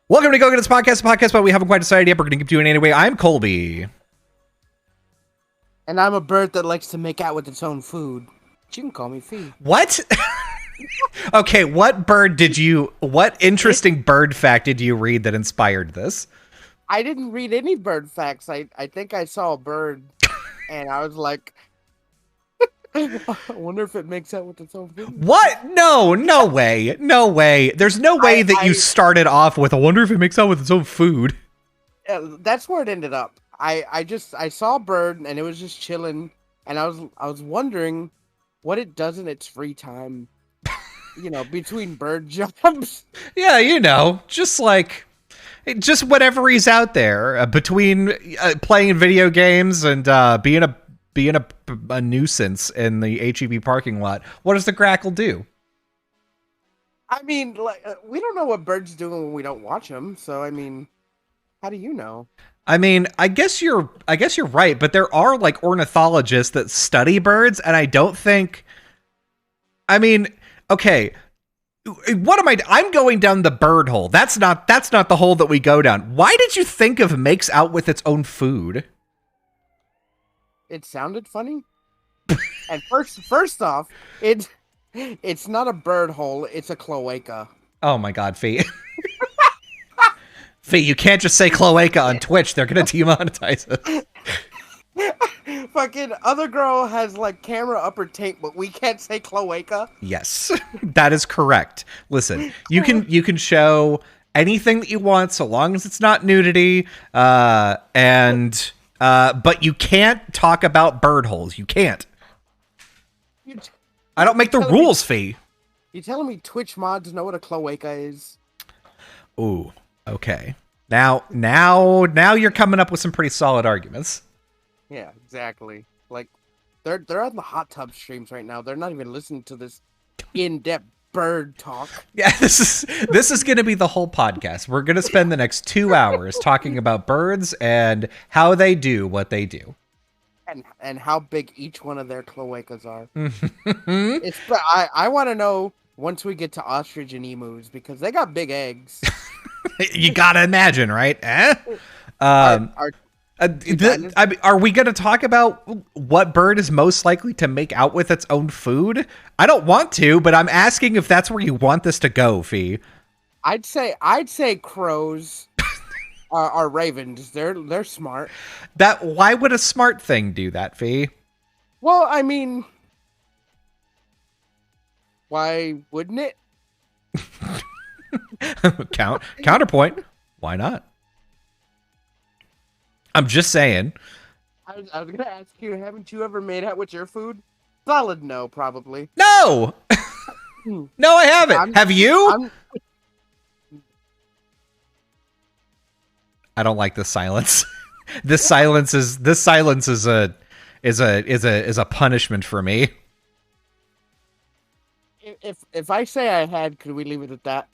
Welcome to Go Get This Podcast, a podcast, but we haven't quite decided yet. We're going to keep doing it anyway. I'm Colby. And I'm a bird that likes to make out with its own food. But you can call me Fee. What? Okay, what interesting bird fact did you read that inspired this? I didn't read any bird facts. I think I saw a bird, and I was like, I wonder if it makes out with its own food. What? No way. No way. There's no way that you started off with, I wonder if it makes out with its own food. That's where it ended up. I saw a bird, and it was just chilling, and I was wondering what it does in its free time, between bird jobs. Yeah, just whenever he's out there, between playing video games and being a nuisance in the HEB parking lot. What does the grackle do? I mean, we don't know what birds do when we don't watch them. So, I mean, how do you know? I mean, I guess you're right, but there are like ornithologists that study birds, and I don't think. I mean, okay. What am I'm going down the bird hole. That's not the hole that we go down. Why did you think of makes out with its own food? It sounded funny. And first off, it's not a bird hole, it's a cloaca. Oh my god, Fee. Fee, you can't just say cloaca on Twitch. They're gonna demonetize us. Fucking other girl has like camera upper tape, but we can't say cloaca. Yes, that is correct. Listen, you can show anything that you want so long as it's not nudity, but you can't talk about bird holes. You can't. I don't make the rules, Fee. You telling me Twitch mods know what a cloaca is? Ooh, okay. Now you're coming up with some pretty solid arguments. Yeah, exactly. Like, they're on the hot tub streams right now. They're not even listening to this in-depth bird talk. Yeah, this is going to be the whole podcast. We're going to spend the next 2 hours talking about birds and how they do what they do. And how big each one of their cloacas are. I want to know once we get to ostrich and emus, because they got big eggs. You gotta imagine, right? Are we going to talk about what bird is most likely to make out with its own food? I don't want to, but I'm asking if that's where you want this to go, Fee. I'd say crows are ravens. They're smart. Why would a smart thing do that, Fee? Well, I mean, why wouldn't it? Counterpoint. Why not? I'm just saying. I was going to ask you, haven't you ever made out with your food? Solid no, probably. No! No, I haven't. Have you? I don't like this silence. This silence is a punishment for me. If I say I had, could we leave it at that?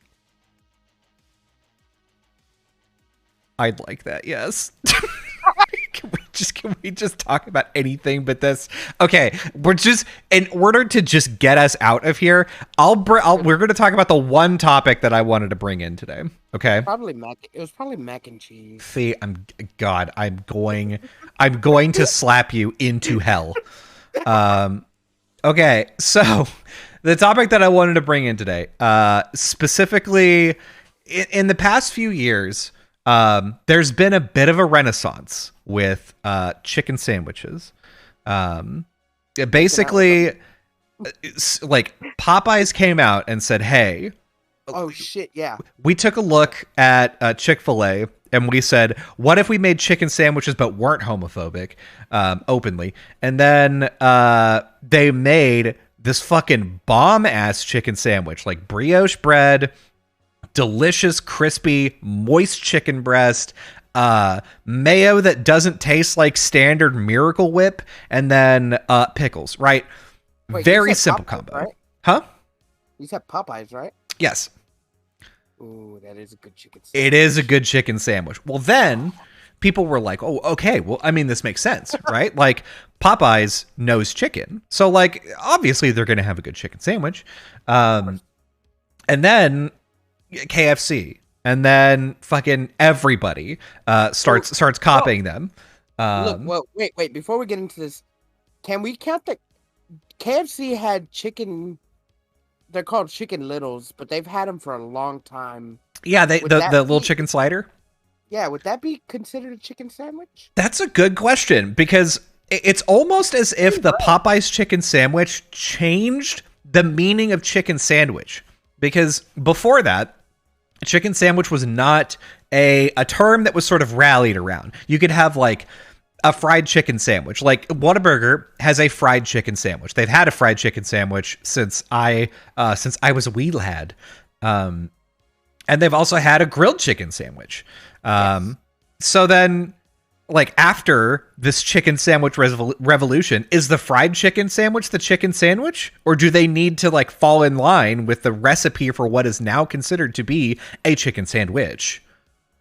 I'd like that, yes. Can we just talk about anything but this? Okay, we're just, in order to just get us out of here, we're going to talk about the one topic that I wanted to bring in today. Okay, it was probably mac and cheese. See, I'm going to slap you into hell. Okay, so the topic that I wanted to bring in today, specifically in the past few years, there's been a bit of a renaissance with chicken sandwiches. Basically, like Popeyes came out and said, "Hey, oh shit, yeah." We took a look at Chick-fil-A and we said, "What if we made chicken sandwiches but weren't homophobic, openly?" And then they made this fucking bomb-ass chicken sandwich, like brioche bread, delicious, crispy, moist chicken breast, mayo that doesn't taste like standard Miracle Whip, and then pickles, right? Wait, very simple Popeyes, combo. right? Huh? You said Popeyes, right? Yes. Ooh, that is a good chicken sandwich. It is a good chicken sandwich. Well, then people were like, oh, okay, well, I mean, this makes sense, right? Like, Popeyes knows chicken. So, like, obviously they're going to have a good chicken sandwich. And then KFC and then fucking everybody starts copying them. Look, well, wait. Before we get into this, can we count that KFC had chicken? They're called Chicken Littles, but they've had them for a long time. Yeah, the little chicken slider. Yeah, would that be considered a chicken sandwich? That's a good question, because it's almost as if the Popeye's chicken sandwich changed the meaning of chicken sandwich. Because before that, chicken sandwich was not a term that was sort of rallied around. You could have like a fried chicken sandwich. Like Whataburger has a fried chicken sandwich. They've had a fried chicken sandwich since I was a wee lad. And they've also had a grilled chicken sandwich. Yes. So then, like, after this chicken sandwich revolution, is the fried chicken sandwich the chicken sandwich? Or do they need to, like, fall in line with the recipe for what is now considered to be a chicken sandwich?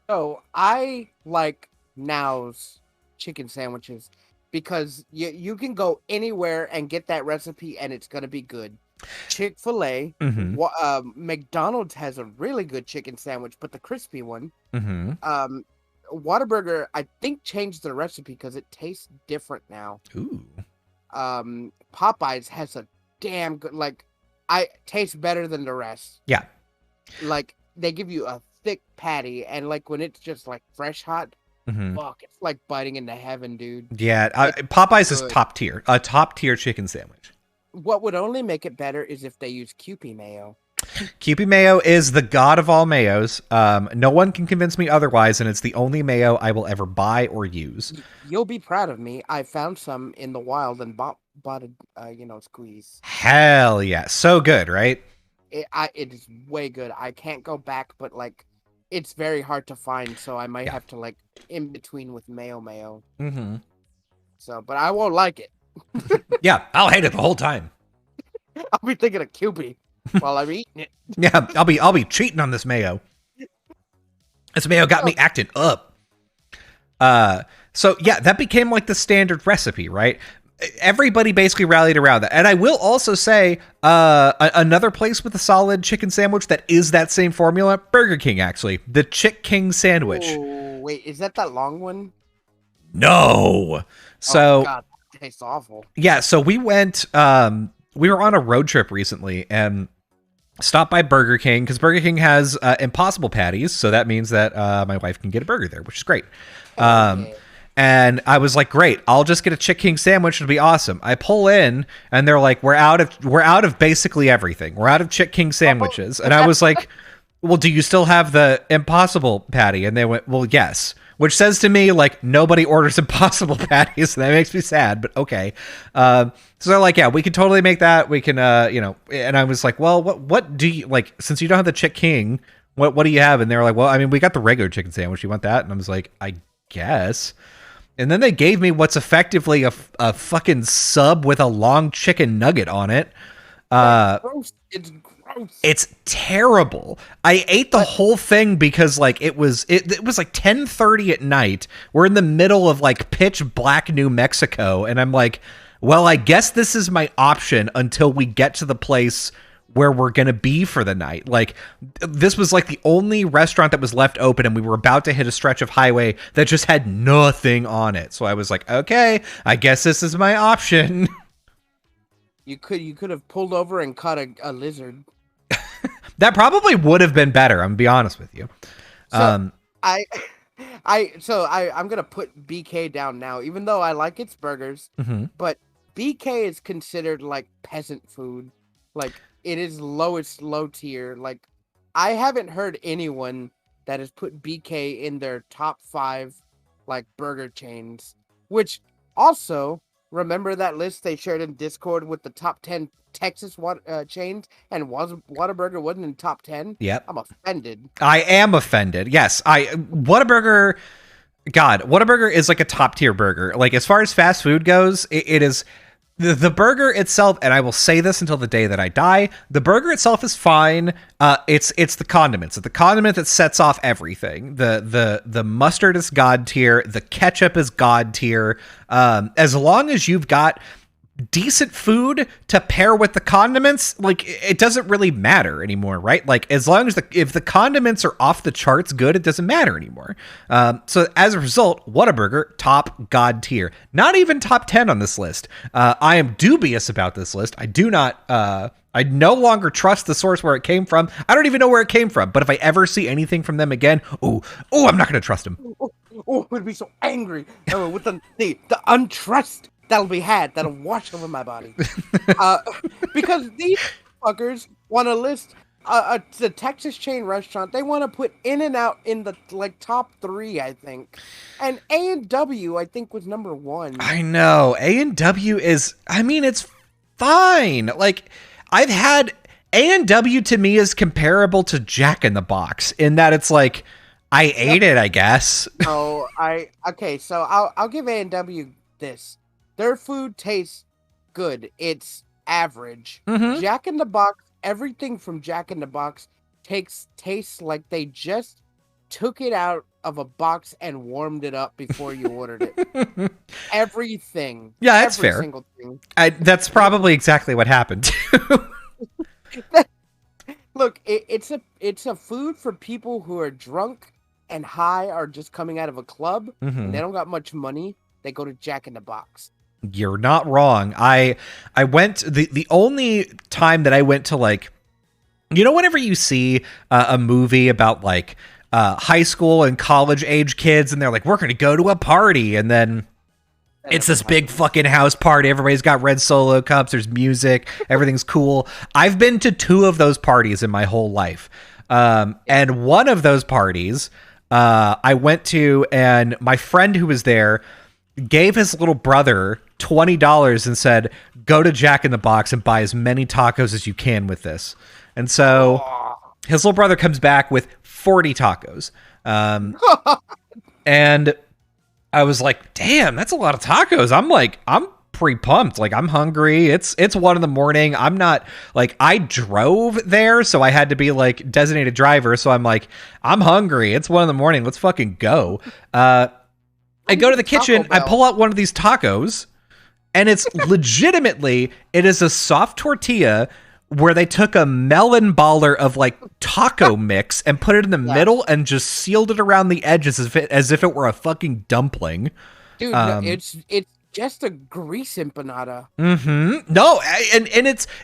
So I like Now's chicken sandwiches because you can go anywhere and get that recipe and it's going to be good. Chick-fil-A, McDonald's has a really good chicken sandwich, but the crispy one. Whataburger, I think, changed the recipe because it tastes different now. Ooh. Popeyes has a damn good, like, tastes better than the rest. Yeah. Like, they give you a thick patty, and like when it's just like fresh hot, fuck, it's like biting into heaven, dude. Yeah, Popeyes is top tier, a top tier chicken sandwich. What would only make it better is if they use Kewpie mayo. Kewpie mayo is the god of all mayos. No one can convince me otherwise, and it's the only mayo I will ever buy or use. You'll be proud of me. I found some in the wild and bought a squeeze. Hell yeah, so good, right? It is way good. I can't go back, but like, it's very hard to find, so I might have to like in between with mayo. So, but I won't like it. Yeah, I'll hate it the whole time. I'll be thinking of Kewpie while I'm eating it. Yeah, I'll be cheating on this mayo. This mayo got me acting up. So yeah, that became like the standard recipe, right? Everybody basically rallied around that. And I will also say, another place with a solid chicken sandwich that is that same formula, Burger King, actually. The Chick King sandwich. Oh, wait, is that long one? No. So, oh, God, that tastes awful. Yeah, so we went, we were on a road trip recently and stopped by Burger King, because Burger King has Impossible patties, so that means that my wife can get a burger there, which is great. Okay. And I was like, great, I'll just get a Chick King sandwich. It'll be awesome. I pull in and they're like, we're out of basically everything. We're out of Chick King sandwiches. And I was like, well, do you still have the Impossible patty? And they went, well, yes. Which says to me, like, nobody orders Impossible patties. And that makes me sad, but okay. So they're like, yeah, we can totally make that. We can, and I was like, well, what do you, like, since you don't have the Chick King, what do you have? And they were like, well, I mean, we got the regular chicken sandwich. You want that? And I was like, I guess. And then they gave me what's effectively a fucking sub with a long chicken nugget on it. Gross. It's gross. It's terrible. I ate the whole thing because like it was like 10:30 at night. We're in the middle of like pitch black New Mexico, and I'm like, well, I guess this is my option until we get to the place where we're gonna be for the night. Like, this was like the only restaurant that was left open, and we were about to hit a stretch of highway that just had nothing on it. So I was like, okay, I guess this is my option. You could have pulled over and caught a lizard. That probably would have been better, I'm gonna be honest with you. So I'm gonna put BK down now, even though I like its burgers. But BK is considered like peasant food. Like, it is low tier. Like, I haven't heard anyone that has put BK in their top 5 like burger chains. Which also, remember that list they shared in Discord with the top 10 Texas chains, and Whataburger wasn't in top 10? Yep. I'm offended. I am offended. Yes, Whataburger. God, Whataburger is like a top tier burger. Like, as far as fast food goes, it is. The burger itself, and I will say this until the day that I die, the burger itself is fine. It's the condiments. It's the condiment that sets off everything. The mustard is god tier. The ketchup is god tier. As long as you've got decent food to pair with the condiments, like it doesn't really matter anymore, right? Like as long as if the condiments are off the charts good, it doesn't matter anymore. So as a result, Whataburger, top god tier. Not even top 10 on this list. I am dubious about this list. I do not I no longer trust the source where it came from. I don't even know where it came from, but if I ever see anything from them again, I'm not going to trust them. Oh, I'd be so angry with the untrust that'll be had, that'll wash over my body. Because these fuckers want to list the Texas chain restaurant. They want to put In-N-Out in the top 3, I think. And A&W, I think, was number 1. I know. A&W is, I mean, it's fine. Like, I've had A&W to me is comparable to Jack in the Box in that it's like, I ate it, I guess. So so I'll give A&W this. Their food tastes good. It's average. Mm-hmm. Jack in the Box, everything from Jack in the Box tastes like they just took it out of a box and warmed it up before you ordered it. Everything. Yeah, that's fair. Single thing. That's probably exactly what happened. Look, it's a food for people who are drunk and high, or just coming out of a club, and they don't got much money. They go to Jack in the Box. You're not wrong. I went the only time that I went to, like, you know, whenever you see a movie about like high school and college age kids, and they're like, we're going to go to a party, and then it's this big fucking house party. Everybody's got red Solo cups. There's music. Everything's cool. I've been to 2 of those parties in my whole life. And one of those parties I went to, and my friend who was there gave his little brother $20 and said, go to Jack in the Box and buy as many tacos as you can with this. And so his little brother comes back with 40 tacos. And I was like, damn, that's a lot of tacos. I'm pretty pumped. Like, I'm hungry. It's 1 a.m. I'm not, like, I drove there, so I had to be like designated driver. So I'm like, I'm hungry. It's 1 a.m. Let's fucking go. I go to the kitchen. I pull out one of these tacos, and it's legitimately, it is a soft tortilla where they took a melon baller of like taco mix and put it in the middle and just sealed it around the edges as if it were a fucking dumpling. Dude, it's just a grease empanada. Mm-hmm. No, and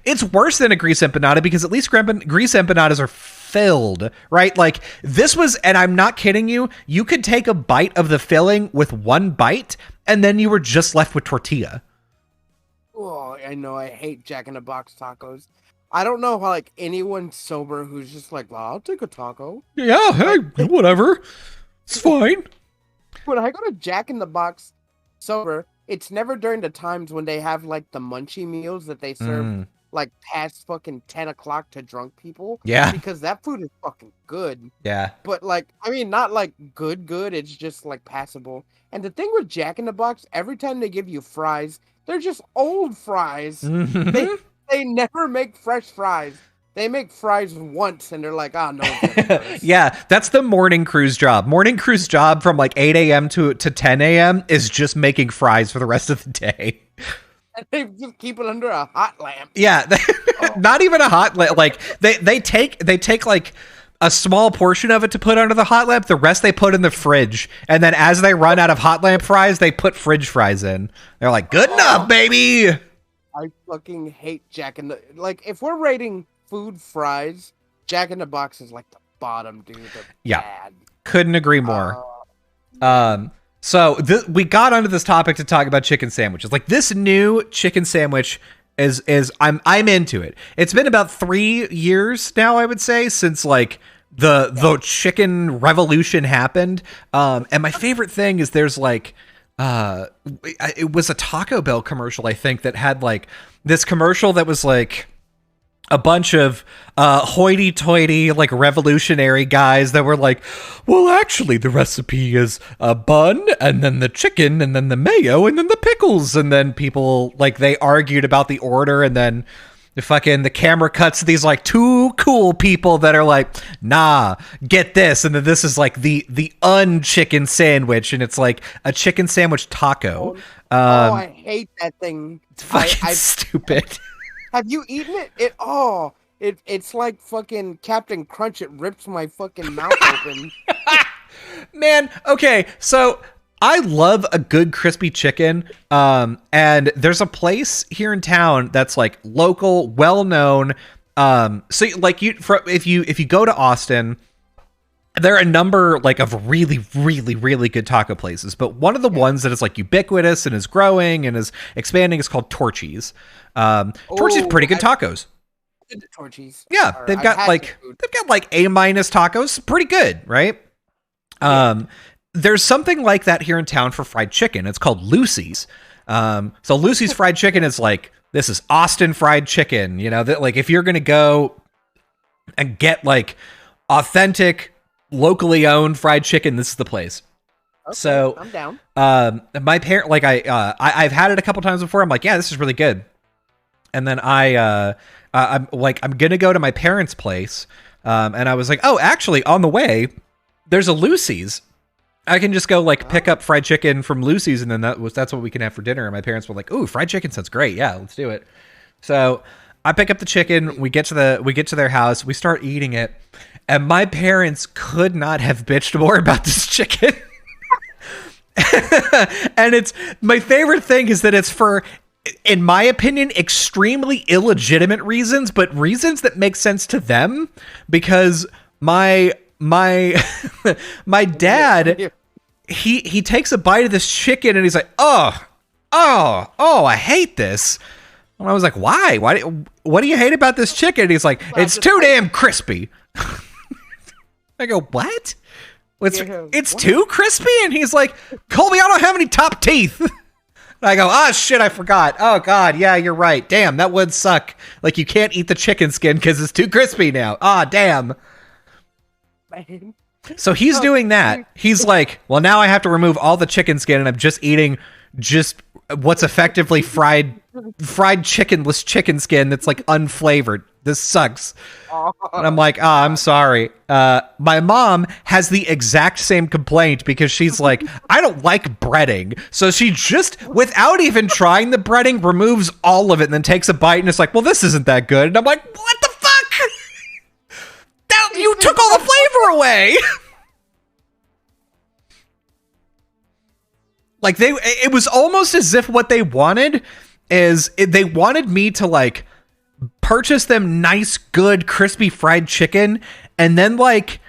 it's worse than a grease empanada, because at least grease empanadas are filled, right? Like, this was, and I'm not kidding you, you could take a bite of the filling with 1 bite, and then you were just left with tortilla. Oh, I know. I hate Jack in the Box tacos. I don't know how, like, anyone sober who's just like, well, I'll take a taco. Yeah, hey, whatever. It's fine. When I go to Jack in the Box sober, it's never during the times when they have, like, the munchie meals that they serve, like, past fucking 10 o'clock to drunk people. Yeah. Because that food is fucking good. Yeah. But, like, I mean, not, like, good. It's just, like, passable. And the thing with Jack in the Box, every time they give you fries, they're just old fries. They never make fresh fries. They make fries once, and they're like, no. Yeah, that's the morning crew's job. Morning crew's job from like 8 a.m. to 10 a.m. is just making fries for the rest of the day. And they just keep it under a hot lamp. Yeah, not even a hot lamp. Like, they take like a small portion of it to put under the hot lamp. The rest they put in the fridge. And then as they run out of hot lamp fries, they put fridge fries in. They're like, good enough, baby. I fucking hate Jack in the... Like, if we're rating food fries, Jack in the Box is like the bottom, dude. They're bad. Couldn't agree more. So we got onto this topic to talk about chicken sandwiches. Like, this new chicken sandwich is I'm into it. It's been about 3 years now, I would say, since like the chicken revolution happened. And my favorite thing is there's like it was a Taco Bell commercial, I think, that had like this commercial that was like a bunch of hoity-toity, like, revolutionary guys that were like, well, actually, the recipe is a bun, and then the chicken, and then the mayo, and then the pickles. And then people, like, they argued about the order, and then the camera cuts to these, like, 2 cool people that are like, nah, get this. And then this is, like, the un-chicken sandwich, and it's, like, a chicken sandwich taco. Oh, Um, I hate that thing. it's I fucking I stupid. have you eaten it? It's like fucking Captain Crunch. It rips my fucking mouth open. Man, okay, so I love a good crispy chicken. And there's a place here in town that's like local, well known. So like if you go to Austin, there are a number like of really, really, really good taco places, but one of the Yeah. ones that is like ubiquitous and is growing and is expanding is called Torchy's. Torchy's Oh, pretty good I tacos. did the Torchies. Yeah, Or they've I've got had the like food. A minus tacos, pretty good, right? Yeah. There's something like that here in town for fried chicken. It's called Lucy's. So Lucy's fried chicken is like, this is Austin fried chicken. You know, that like if you're gonna go and get like authentic, locally owned fried chicken, this is the place. Okay, So, I'm down. my parent, like I've had it a couple times before. I'm like, yeah, this is really good. And then I'm like, I'm gonna go to my parents' place. And I was like, oh, actually, on the way, there's a Lucy's. I can just go like pick up fried chicken from Lucy's, and then that's what we can have for dinner. And my parents were like, "Ooh, fried chicken sounds great. Yeah, let's do it." So I pick up the chicken. We get to their house. We start eating it, and my parents could not have bitched more about this chicken. And it's my favorite thing is that it's for, in my opinion, extremely illegitimate reasons, but reasons that make sense to them, because my my dad, he takes a bite of this chicken and he's like, oh, I hate this. And I was like, why? What do you hate about this chicken? And he's like, it's too damn crispy. I go, what? It's what? too crispy? And he's like, Colby, I don't have any top teeth. And I go, oh shit, I forgot. Oh god, yeah, you're right. Damn, that would suck. Like, you can't eat the chicken skin because it's too crispy now. Ah, damn. Man. So he's doing that. He's like, well, now I have to remove all the chicken skin, and I'm just eating just what's effectively fried chickenless chicken skin that's like unflavored. This sucks. And I'm like, I'm sorry. My mom has the exact same complaint because she's like, I don't like breading. So she just, without even trying the breading, removes all of it and then takes a bite and it's like, well, this isn't that good. And I'm like, what the fuck? You took all the flavor away. Like it was almost as if what they wanted is they wanted me to like purchase them nice, good, crispy fried chicken and then like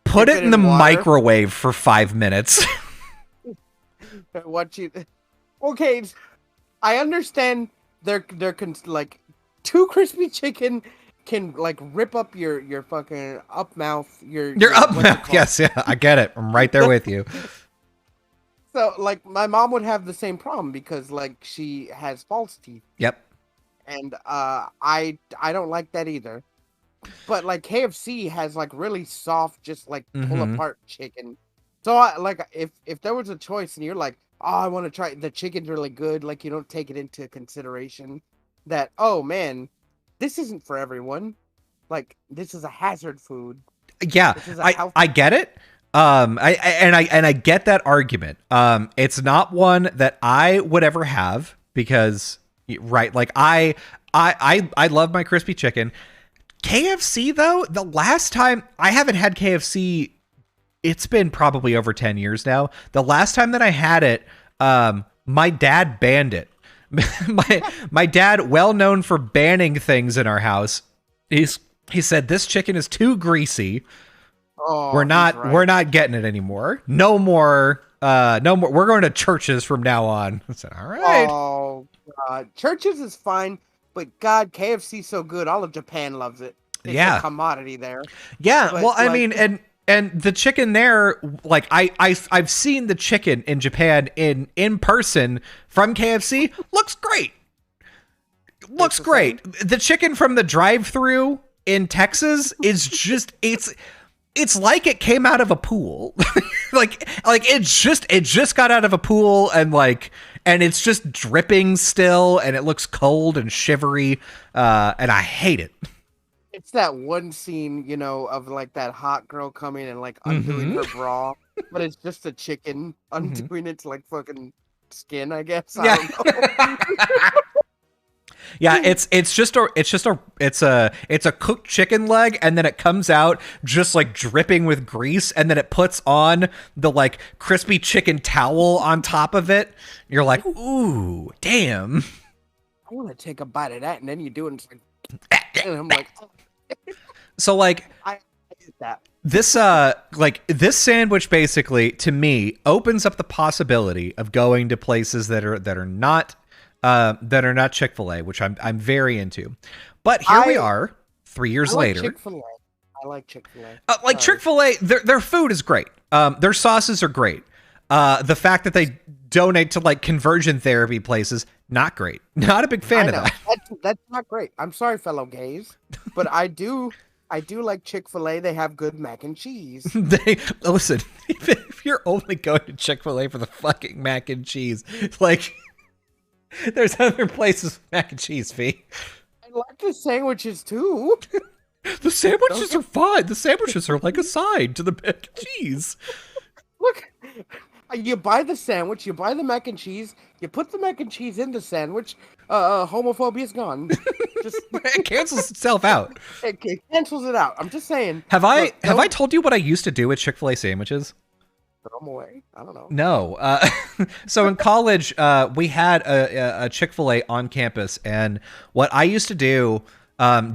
put it in the water? microwave for 5 minutes. What you? Okay, I understand. They're like too crispy chicken can like rip up your fucking up mouth. Your up mouth. Yes, yeah, I get it. I'm right there with you. So like my mom would have the same problem because like she has false teeth. Yep. And I don't like that either. But like KFC has like really soft, just like pull apart chicken. So like if there was a choice and you're like, oh, I want to try the chicken's really good, like you don't take it into consideration that, oh man, this isn't for everyone. Like this is a hazard food. Yeah, I get it. I get that argument. It's not one that I would ever have because, right, like I love my crispy chicken. KFC though, the last time I haven't had KFC, it's been probably over 10 years now. The last time that I had it, my dad banned it. my dad, well known for banning things in our house, he said this chicken is too greasy. Oh, we're not getting it anymore. No more. We're going to churches from now on. I said, all right. Oh God, churches is fine, but God, KFC's so good. All of Japan loves it. It's a commodity there. Yeah, but, well, I mean, and the chicken there, like I've seen the chicken in Japan in person from KFC. Looks great. Looks great. The chicken from the drive-through in Texas is just it's like it came out of a pool. like it just got out of a pool and it's just dripping still and it looks cold and shivery and I hate it. It's that one scene, you know, of like that hot girl coming and like undoing her bra, but it's just a chicken undoing it to like fucking skin, I guess. I Yeah. don't know. Yeah, it's a cooked chicken leg, and then it comes out just like dripping with grease, and then it puts on the like crispy chicken towel on top of it. You're like, ooh, damn. I want to take a bite of that, and then you do it, and, it's like, and I'm like, oh, So like I eat that. this sandwich basically to me opens up the possibility of going to places that are not Chick-fil-A, which I'm very into. But here we are 3 years later. Chick-fil-A. I like Chick-fil-A. Like Chick-fil-A, their food is great. Their sauces are great. The fact that they donate to like conversion therapy places, not great. Not a big fan of that. That's not great. I'm sorry, fellow gays, but I do like Chick-fil-A. They have good mac and cheese. Listen, if you're only going to Chick-fil-A for the fucking mac and cheese, like there's other places with mac and cheese, V. I like the sandwiches too. The sandwiches are fine. The sandwiches are like a side to the mac and cheese. Look, you buy the sandwich, you buy the mac and cheese, you put the mac and cheese in the sandwich, homophobia's gone. Just It cancels itself out. it cancels it out. I'm just saying. Have I told you what I used to do with Chick-fil-A sandwiches? Throw them away. I don't know. No. So in college, we had a Chick-fil-A on campus, and what I used to do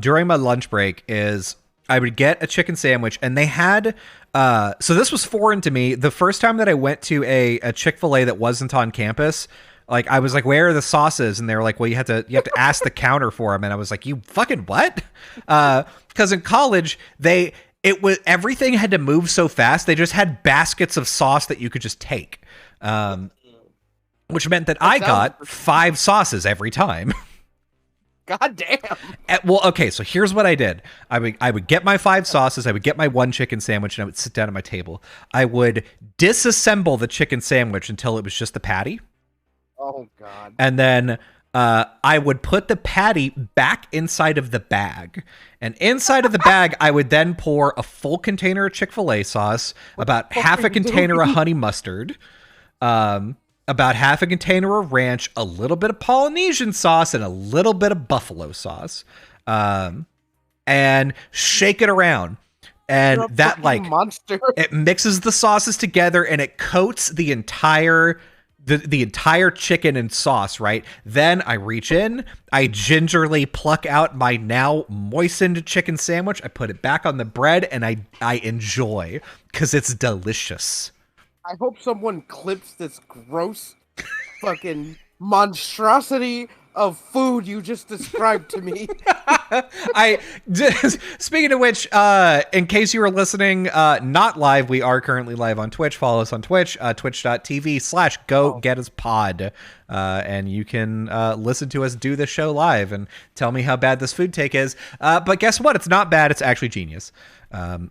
during my lunch break is I would get a chicken sandwich, and they had so this was foreign to me. The first time that I went to a Chick-fil-A that wasn't on campus, like I was like, "Where are the sauces?" And they were like, "Well, you have to ask the counter for them." And I was like, "You fucking what?" Because in college everything had to move so fast. They just had baskets of sauce that you could just take, which meant that I got 5 sauces every time. God damn. Well, okay, so here's what I did. I would get my 5 sauces, I would get my 1 chicken sandwich, and I would sit down at my table. I would disassemble the chicken sandwich until it was just the patty. Oh, God. And then I would put the patty back inside of the bag. And inside of the bag, I would then pour a full container of Chick-fil-A sauce, about half a container of honey mustard, about half a container of ranch, a little bit of Polynesian sauce, and a little bit of buffalo sauce, and shake it around. And that like monster. It mixes the sauces together and it coats the entire chicken in sauce, right? Then I reach in, I gingerly pluck out my now moistened chicken sandwich, I put it back on the bread, and I enjoy, because it's delicious. I hope someone clips this gross fucking monstrosity of food you just described to me. Speaking of which, in case you were listening, not live, we are currently live on Twitch. Follow us on Twitch, twitch.tv/GoGetUsPod. And you can listen to us do this show live and tell me how bad this food take is. But guess what? It's not bad. It's actually genius.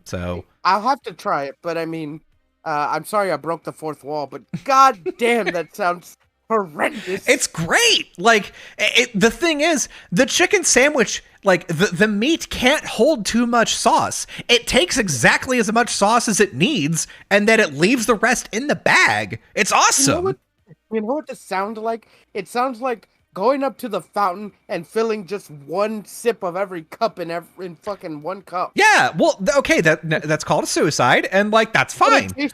So I'll have to try it, but I mean, I'm sorry I broke the fourth wall, but god damn, that sounds horrendous. It's great. Like, the thing is, the chicken sandwich, like, the meat can't hold too much sauce. It takes exactly as much sauce as it needs, and then it leaves the rest in the bag. It's awesome. You know what this sounds like? It sounds like going up to the fountain and filling just one sip of every cup in fucking one cup. Yeah, well, okay, that's called a suicide, and, like, that's fine. It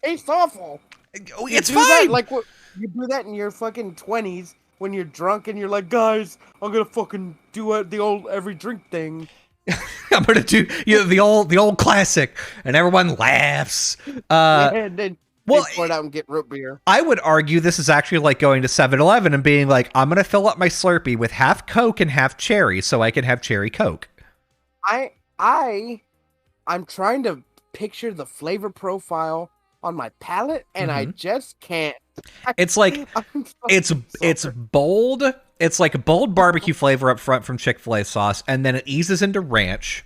tastes awful. It's fine. Like, what? You do that in your fucking 20s when you're drunk and you're like, guys, I'm gonna fucking do the old every drink thing. I'm gonna do the old classic, and everyone laughs. And then they pour it out and get root beer. I would argue this is actually like going to 7-Eleven and being like, I'm gonna fill up my Slurpee with half Coke and half cherry, so I can have cherry Coke. I'm trying to picture the flavor profile on my palate, and I just can't. It's like it's bold. It's like a bold barbecue flavor up front from Chick-fil-A sauce, and then it eases into ranch.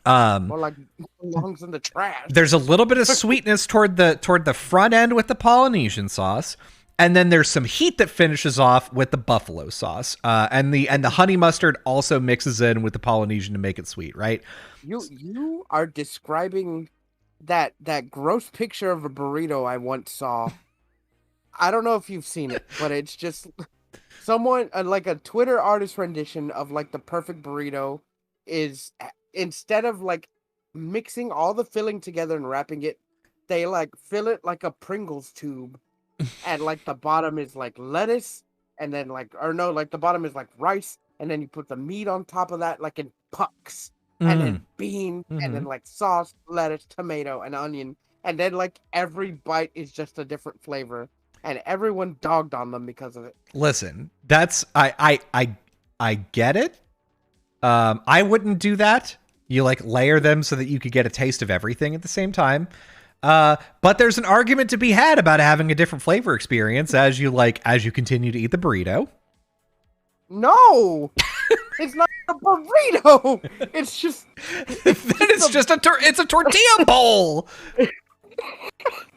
More like belongs in the trash. There's a little bit of sweetness toward the front end with the Polynesian sauce, and then there's some heat that finishes off with the buffalo sauce. And the honey mustard also mixes in with the Polynesian to make it sweet, right? You are describing that gross picture of a burrito I once saw. I don't know if you've seen it, but it's just someone like a Twitter artist rendition of like the perfect burrito is instead of like mixing all the filling together and wrapping it, they like fill it like a Pringles tube, and like the bottom is like lettuce, and then like or no, like the bottom is like rice, and then you put the meat on top of that like in pucks, and then beans, and then like sauce, lettuce, tomato, and onion, and then like every bite is just a different flavor, and everyone dogged on them because of it. Listen, that's I get it. I wouldn't do that. You like layer them so that you could get a taste of everything at the same time. But there's an argument to be had about having a different flavor experience as you continue to eat the burrito. No, it's not a burrito. It's just it's a tortilla bowl.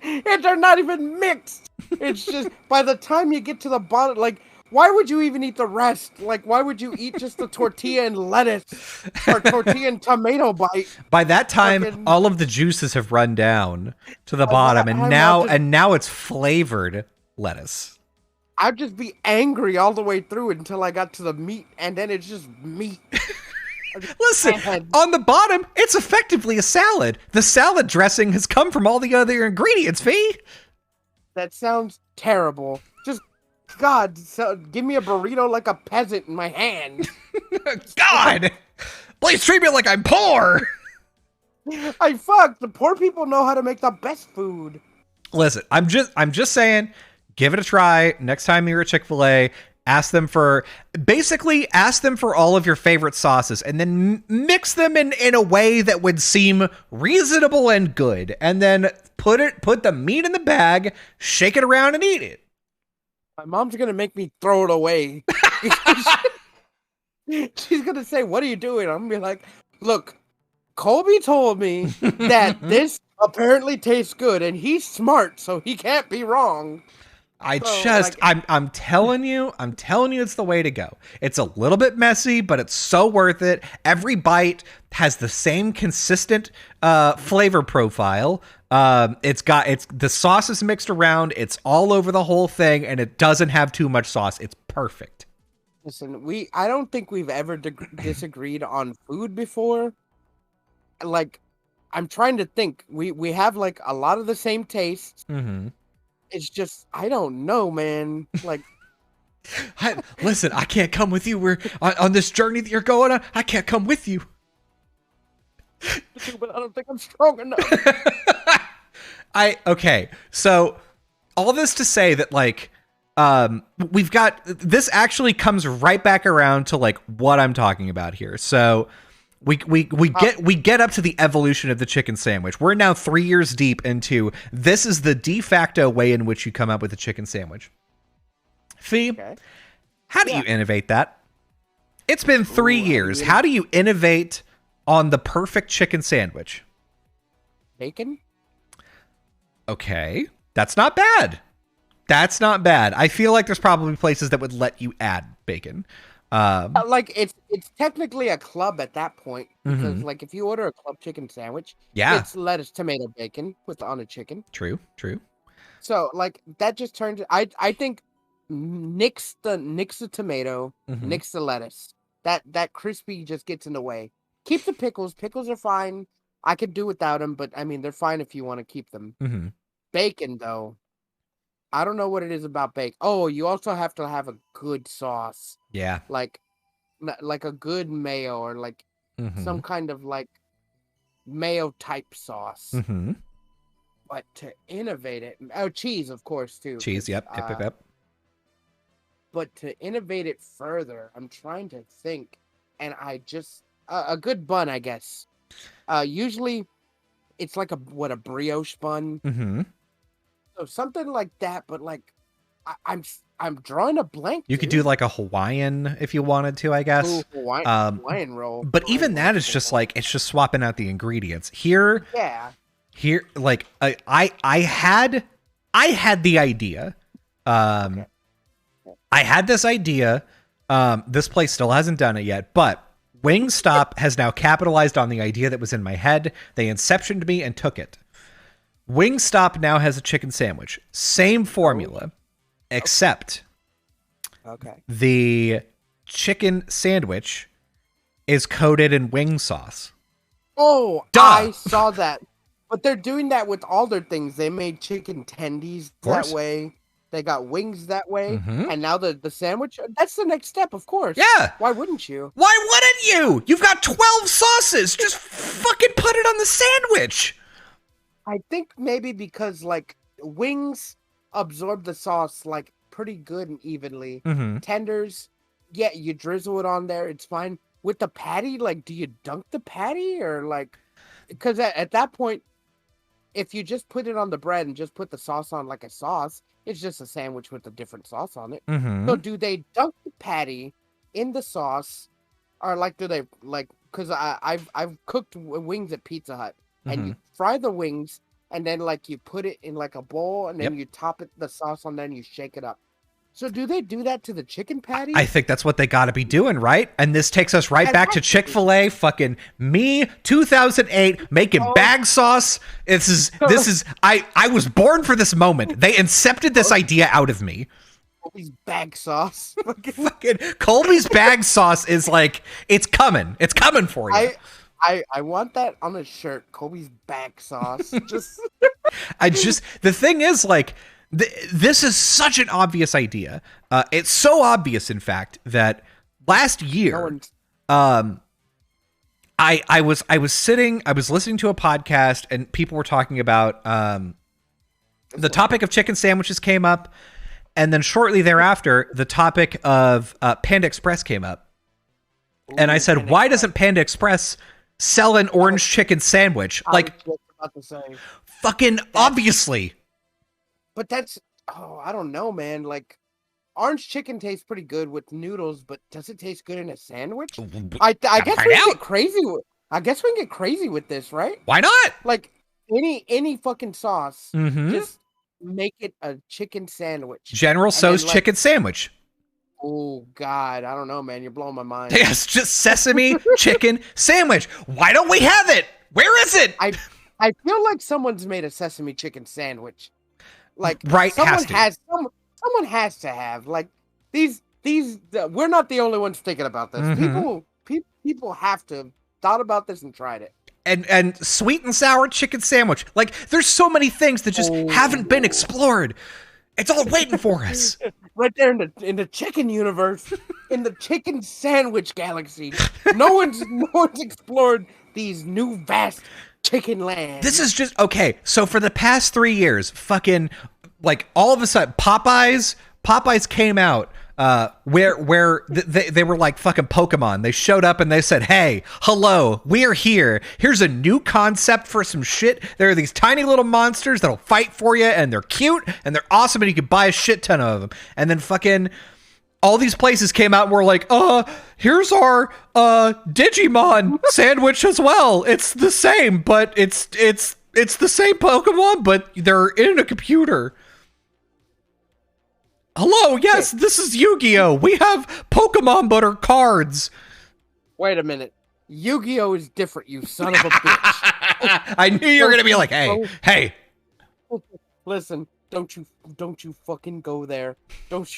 And they're not even mixed. It's just by the time you get to the bottom, like, why would you even eat the rest? Like, why would you eat just the tortilla and lettuce or tortilla and tomato bite? By that time, all of the juices have run down to the bottom, and now it's flavored lettuce. I'd just be angry all the way through until I got to the meat, and then it's just meat. Listen, on the bottom, it's effectively a salad. The salad dressing has come from all the other ingredients, Fee. That sounds terrible. Just, God, give me a burrito like a peasant in my hand. God, please treat me like I'm poor. The poor people know how to make the best food. Listen, I'm just saying, give it a try. Next time you're at Chick-fil-A, ask them for all of your favorite sauces and then mix them in a way that would seem reasonable and good. And then put the meat in the bag, shake it around and eat it. My mom's going to make me throw it away. She's going to say, "What are you doing?" I'm going to be like, "Look, Colby told me that this apparently tastes good and he's smart, so he can't be wrong." I'm telling you, it's the way to go. It's a little bit messy, but it's so worth it. Every bite has the same consistent flavor profile. The sauce is mixed around. It's all over the whole thing, and it doesn't have too much sauce. It's perfect. Listen, I don't think we've ever disagreed on food before. Like, I'm trying to think. We have like a lot of the same tastes. Mm-hmm. It's just, I don't know, man. Like, listen, I can't come with you. We're on this journey that you're going on. I can't come with you. But I don't think I'm strong enough. Okay. So all this to say that like, we've got, this actually comes right back around to like what I'm talking about here. So we get up to the evolution of the chicken sandwich. We're now 3 years deep into this is the de facto way in which you come up with a chicken sandwich. Fee, how do you innovate that? It's been 3 years. How do you innovate on the perfect chicken sandwich? Bacon? Okay, that's not bad. I feel like there's probably places that would let you add bacon. Like it's technically a club at that point because like if you order a club chicken sandwich, it's lettuce, tomato, bacon on a chicken. True. So like that just turns. I think nix the tomato, nix the lettuce. That crispy just gets in the way. Keep the pickles. Pickles are fine. I could do without them, but I mean they're fine if you want to keep them. Bacon though, I don't know what it is about bacon. Oh, you also have to have a good sauce. Yeah. Like a good mayo or like some kind of like mayo type sauce. But to innovate it, cheese, of course, too. Cheese, yep. But to innovate it further, I'm trying to think, and I just a good bun, I guess. Usually, it's like a brioche bun. So something like that, but like I'm drawing a blank. You could do like a Hawaiian if you wanted to, I guess. Ooh, Hawaiian roll. But even that is just like it's just swapping out the ingredients. Here, like I had the idea. I had this idea. This place still hasn't done it yet, but Wingstop has now capitalized on the idea that was in my head. They inceptioned me and took it. Wingstop now has a chicken sandwich. Same formula. except Okay. the chicken sandwich is coated in wing sauce. Oh, Duh. I saw that. But they're doing that with all their things. They made chicken tendies that way. They got wings that way. Mm-hmm. And now the sandwich, that's the next step, of course. Yeah. Why wouldn't you? Why wouldn't you? You've got 12 sauces. Just fucking put it on the sandwich. I think maybe because, like, wings absorb the sauce, like, pretty good and evenly. Mm-hmm. Tenders, yeah, you drizzle it on there. It's fine. With the patty, like, do you dunk the patty? Or, like, because at that point, if you just put it on the bread and just put the sauce on like a sauce, it's just a sandwich with a different sauce on it. Mm-hmm. So do they dunk the patty in the sauce, or like do they like? Because I've cooked wings at Pizza Hut, and you fry the wings, and then like you put it in like a bowl, and then you top it the sauce on, then you shake it up. So do they do that to the chicken patty? I think that's what they got to be doing, right? And this takes us right back to Chick-fil-A. Fucking me, 2008, making bag sauce. This is. I was born for this moment. They incepted this idea out of me. Colby's bag sauce. Fucking Colby's bag sauce is like, it's coming. It's coming for you. I want that on a shirt. Colby's bag sauce. The thing is, like, this is such an obvious idea. It's so obvious, in fact, that last year, I was listening to a podcast, and people were talking about the topic of chicken sandwiches came up, and then shortly thereafter, the topic of Panda Express came up. And I said, why doesn't Panda Express sell an orange chicken sandwich? Like, fucking obviously. But I don't know, man. Like, orange chicken tastes pretty good with noodles, but does it taste good in a sandwich? I guess we can get crazy. I guess we can get crazy with this, right? Why not? Like, any fucking sauce, just make it a chicken sandwich. General Tso's chicken sandwich. Oh God, I don't know, man. You're blowing my mind. Yes, just sesame chicken sandwich. Why don't we have it? Where is it? I feel like someone's made a sesame chicken sandwich. Like, right, someone has to have, like, these we're not the only ones thinking about this. People have to have thought about this and tried it. And sweet and sour chicken sandwich. Like, there's so many things that just haven't been explored. It's all waiting for us. Right there in the chicken universe, in the chicken sandwich galaxy. No one's explored these new vast chicken land. This is just okay. So for the past 3 years, fucking, like, all of a sudden, Popeyes came out. Where they were like fucking Pokemon. They showed up and they said, "Hey, hello, we're here. Here's a new concept for some shit. There are these tiny little monsters that'll fight for you, and they're cute and they're awesome, and you can buy a shit ton of them." And then fucking all these places came out and were like, here's our Digimon sandwich as well. It's the same, but it's the same Pokemon, but they're in a computer. Hello, yes, this is Yu-Gi-Oh! We have Pokemon, but are cards. Wait a minute. Yu-Gi-Oh! Is different, you son of a bitch. I knew you were gonna be like, hey. Listen, don't you fucking go there. Don't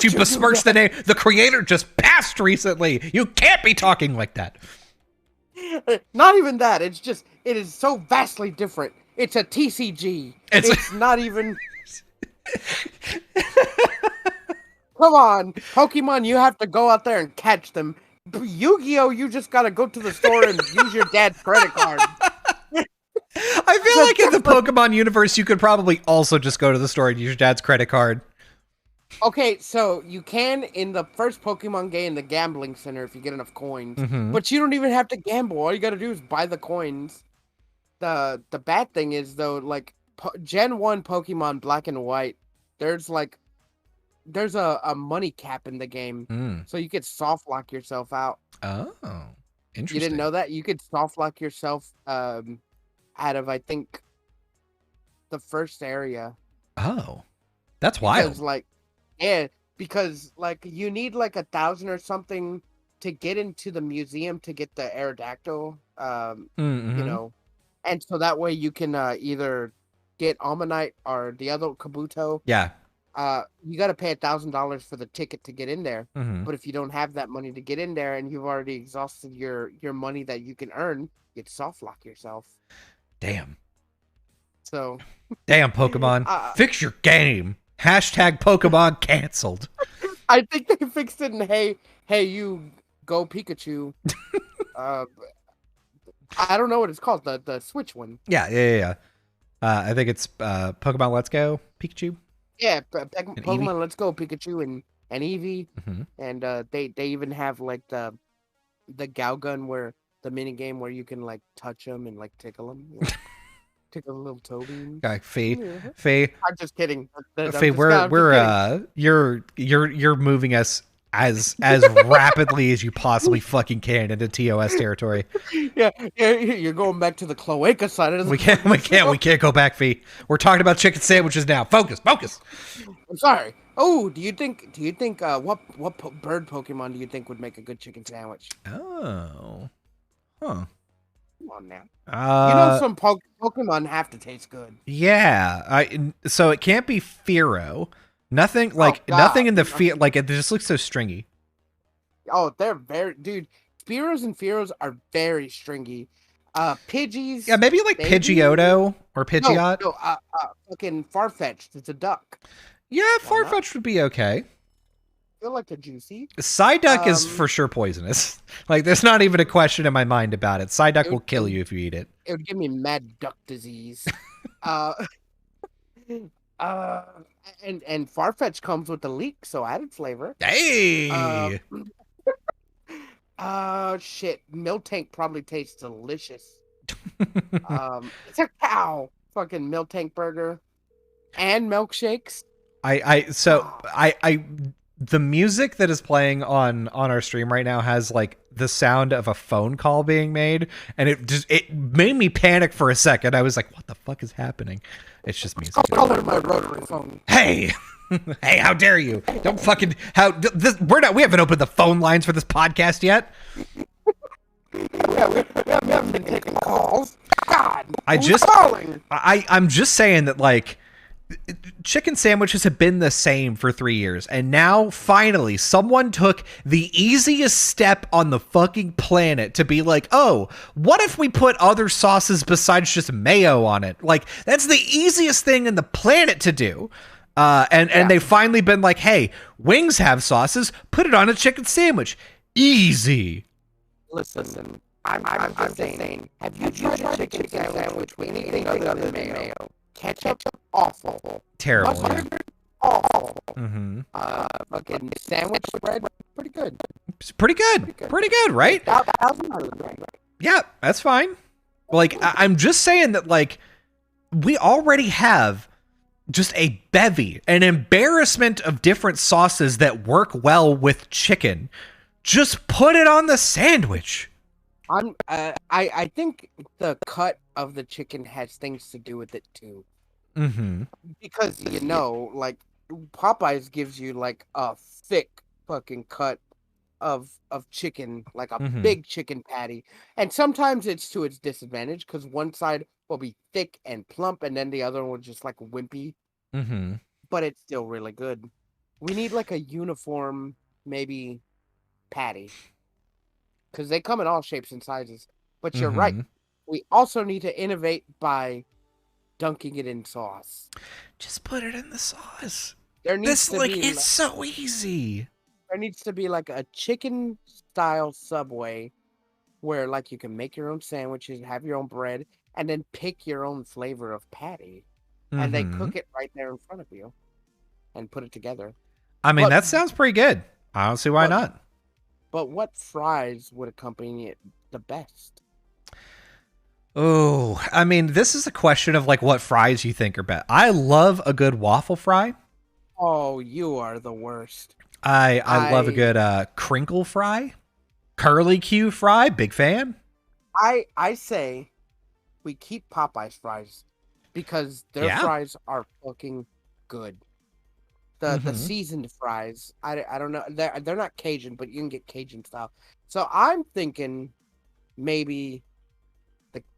you besmirch the name. The creator just passed recently. You can't be talking like that. Not even that. It is so vastly different. It's a TCG. It's not even... Come on, Pokemon, you have to go out there and catch them. Yu-Gi-Oh, you just gotta go to the store and use your dad's credit card. I feel like in the Pokemon universe, you could probably also just go to the store and use your dad's credit card. Okay, so you can in the first Pokemon game, the gambling center, if you get enough coins. But you don't even have to gamble. All you gotta do is buy the coins. The bad thing is, though, like, Gen 1 Pokemon Black and White, there's a money cap in the game. So you could soft lock yourself out. Oh, interesting. You didn't know that? You could soft lock yourself out of, I think, the first area. Oh, that's wild. Because you need like 1,000 or something to get into the museum to get the Aerodactyl, you know, and so that way you can either get Ammonite or the other Kabuto. Yeah. you got to pay $1,000 for the ticket to get in there. Mm-hmm. But if you don't have that money to get in there and you've already exhausted your money that you can earn, you'd soft lock yourself. Damn. So, Damn, Pokemon. Fix your game. Hashtag Pokemon canceled. I think they fixed it in hey, you go Pikachu. I don't know what it's called, the Switch one. Yeah. I think it's Pokemon Let's Go Pikachu. Yeah, Pokemon Let's Go Pikachu and Eevee, Mm-hmm. and they even have like the Galgun where the mini game where you can like touch them and like tickle them, tickle a little Toby. Faye. I'm just kidding. Faye, you're moving us as rapidly as you possibly fucking can into TOS territory. Yeah, you're going back to the cloaca side of the We can't go back, Fee. We're talking about chicken sandwiches now. Focus. I'm sorry. Oh, do you think what bird Pokemon do you think would make a good chicken sandwich? Oh. Huh. Come on now. Some Pokemon have to taste good. Yeah. So it can't be Fearow. Nothing nothing in the like it just looks so stringy. Oh, they're very Spearows and Fearows are very stringy. Pidgeys. Yeah, maybe like Pidgeotto or Pidgeot. No, fucking Farfetch'd. It's a duck. Yeah, Farfetch'd would be okay. I feel like a juicy. Psyduck is for sure poisonous. Like, there's not even a question in my mind about it. Psyduck will kill you if you eat it. It would give me mad duck disease. And Farfetch comes with the leek, so added flavor. Hey. Shit. Miltank probably tastes delicious. It's a cow. Fucking Miltank burger and milkshakes. The music that is playing on our stream right now has like the sound of a phone call being made, and it made me panic for a second. I was like, "What the fuck is happening?" It's just music. I'll call it my rotary phone. Hey, hey, how dare you? Don't fucking we haven't opened the phone lines for this podcast yet. Yeah, we haven't been taking calls. God, I'm just saying that like. Chicken sandwiches have been the same for 3 years, and now finally someone took the easiest step on the fucking planet to be like, oh, what if we put other sauces besides just mayo on it? Like, that's the easiest thing in the planet to do. And they've finally been like, hey, wings have sauces, put it on a chicken sandwich. Easy. Listen, I'm just saying, have you tried a chicken sandwich with anything other than mayo? Ketchup, awful. Terrible. Mustard, awful. Mm-hmm. Fucking sandwich bread, pretty good. It's pretty good, right? Yeah, that's fine. Like, I'm just saying that, like, we already have just a bevy, an embarrassment of different sauces that work well with chicken. Just put it on the sandwich. I think the cut of the chicken has things to do with it too. Mm-hmm. Because like Popeyes gives you like a thick fucking cut of chicken, like a big chicken patty, and sometimes it's to its disadvantage because one side will be thick and plump, and then the other one will just like wimpy. Mm-hmm. But it's still really good. We need like a uniform, maybe patty. Because they come in all shapes and sizes. But you're right. We also need to innovate by dunking it in sauce. Just put it in the sauce. It's so easy. There needs to be like a chicken-style Subway where like you can make your own sandwiches, have your own bread, and then pick your own flavor of patty. And they cook it right there in front of you and put it together. I mean, that sounds pretty good. I don't see why not. But what fries would accompany it the best? Oh, I mean, this is a question of like what fries you think are best. I love a good waffle fry. Oh, you are the worst. I love a good crinkle fry. Curly Q fry, big fan. I say we keep Popeye's fries because their fries are fucking good. The seasoned fries, I don't know, they're not Cajun, but you can get Cajun style. So I'm thinking maybe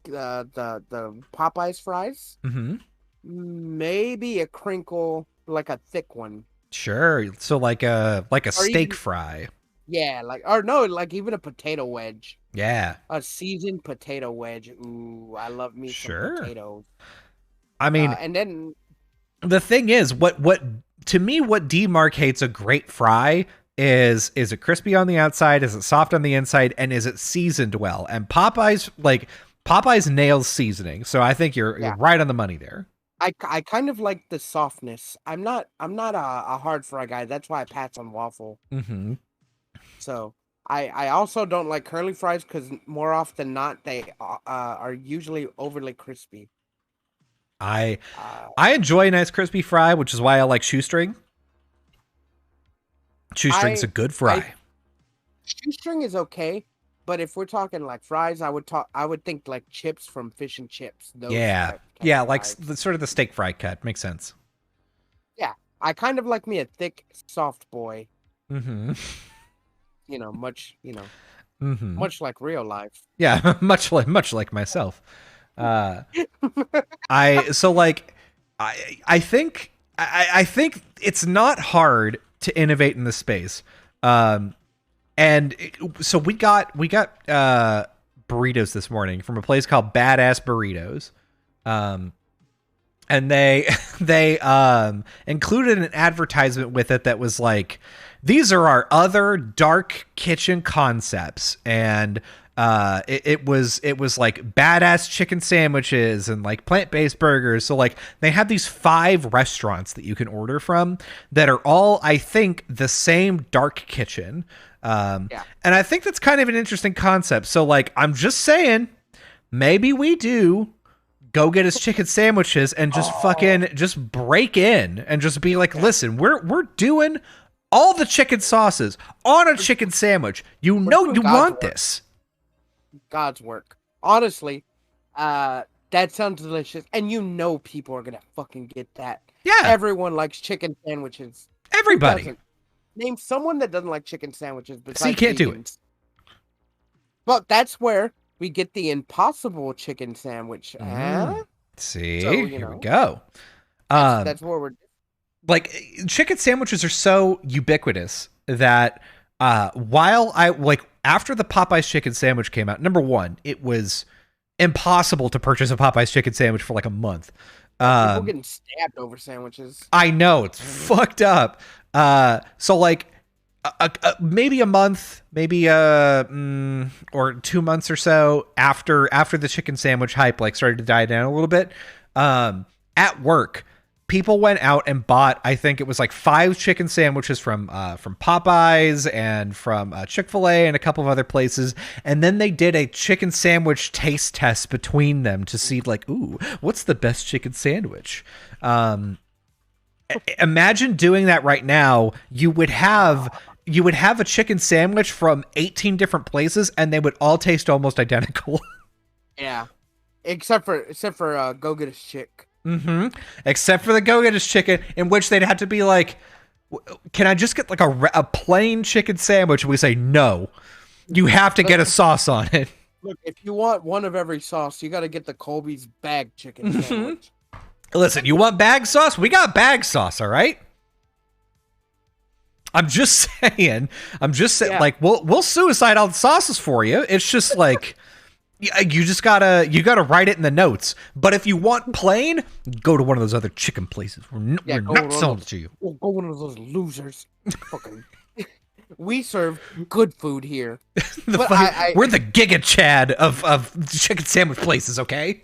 the Popeyes fries, maybe a crinkle like a thick one. Sure. So like a Or steak even fry. yeah, like or no, like even a potato wedge. Yeah. A seasoned potato wedge. Ooh, I love me some Sure. potatoes. I mean, And then the thing is, what to me, what demarcates a great fry is it crispy on the outside, is it soft on the inside, and is it seasoned well? And Popeyes nails seasoning, so I think you're yeah, right on the money there. I kind of like the softness. I'm not a hard fry guy. That's why I pass on waffle. Mm-hmm. So I also don't like curly fries because more often than not they are usually overly crispy. I Uh, I enjoy a nice crispy fry, which is why I like shoestring. Shoestring's a I good I fry. shoestring is okay, but if we're talking like fries, I would think like chips from Fish and Chips. Those Yeah, type yeah, of like fries. sort of the steak fry cut makes sense. Yeah, I kind of like me a thick, soft boy. Mm-hmm. Much Mm-hmm. much like real life. Yeah, much like myself. Uh, I so like I think it's not hard to innovate in this space. Um, so we got burritos this morning from a place called Badass Burritos. Um, and they they included an advertisement with it that was like, these are our other dark kitchen concepts. And it was like badass chicken sandwiches and like plant-based burgers. So like they had these 5 restaurants that you can order from that are all, I think, the same dark kitchen. Yeah. And I think that's kind of an interesting concept. So like, I'm just saying, maybe we do go get his chicken sandwiches and just fucking just break in and just be like, listen, we're doing all the chicken sauces on a chicken sandwich. You know you want this. God's work. Honestly, that sounds delicious, and people are gonna fucking get that. Yeah. Everyone likes chicken sandwiches. Who Everybody. doesn't? Name someone that doesn't like chicken sandwiches besides So you can't do it. vegans. But that's where we get the impossible chicken sandwich. See, So, here we go. That's where we're. Like, chicken sandwiches are so ubiquitous that while I like, after the Popeyes chicken sandwich came out, number one, it was impossible to purchase a Popeyes chicken sandwich for like a month. People getting stabbed over sandwiches. I know, it's fucked up. So like maybe a month, maybe or 2 months or so after the chicken sandwich hype like started to die down a little bit, at work, people went out and bought, I think it was like 5 chicken sandwiches from Popeyes and from Chick-fil-A and a couple of other places, and then they did a chicken sandwich taste test between them to see like, ooh, what's the best chicken sandwich? Imagine doing that right now. You would have a chicken sandwich from 18 different places, and they would all taste almost identical. Yeah, except for Go Get Us Chick. Mm-hmm. Except for the Go Get Us chicken, in which they'd have to be like, "Can I just get like a plain chicken sandwich?" And we say, "No, you have to get a sauce on it." Look, if you want one of every sauce, you got to get the Colby's bag chicken sandwich. Listen, you want bag sauce? We got bag sauce, all right? I'm just saying. Yeah. Like, we'll suicide all the sauces for you. It's just like, you gotta write it in the notes. But if you want plain, go to one of those other chicken places. We're not selling it to you. We'll go one of those losers. Fucking. We serve good food here. We're the Giga Chad of chicken sandwich places, okay?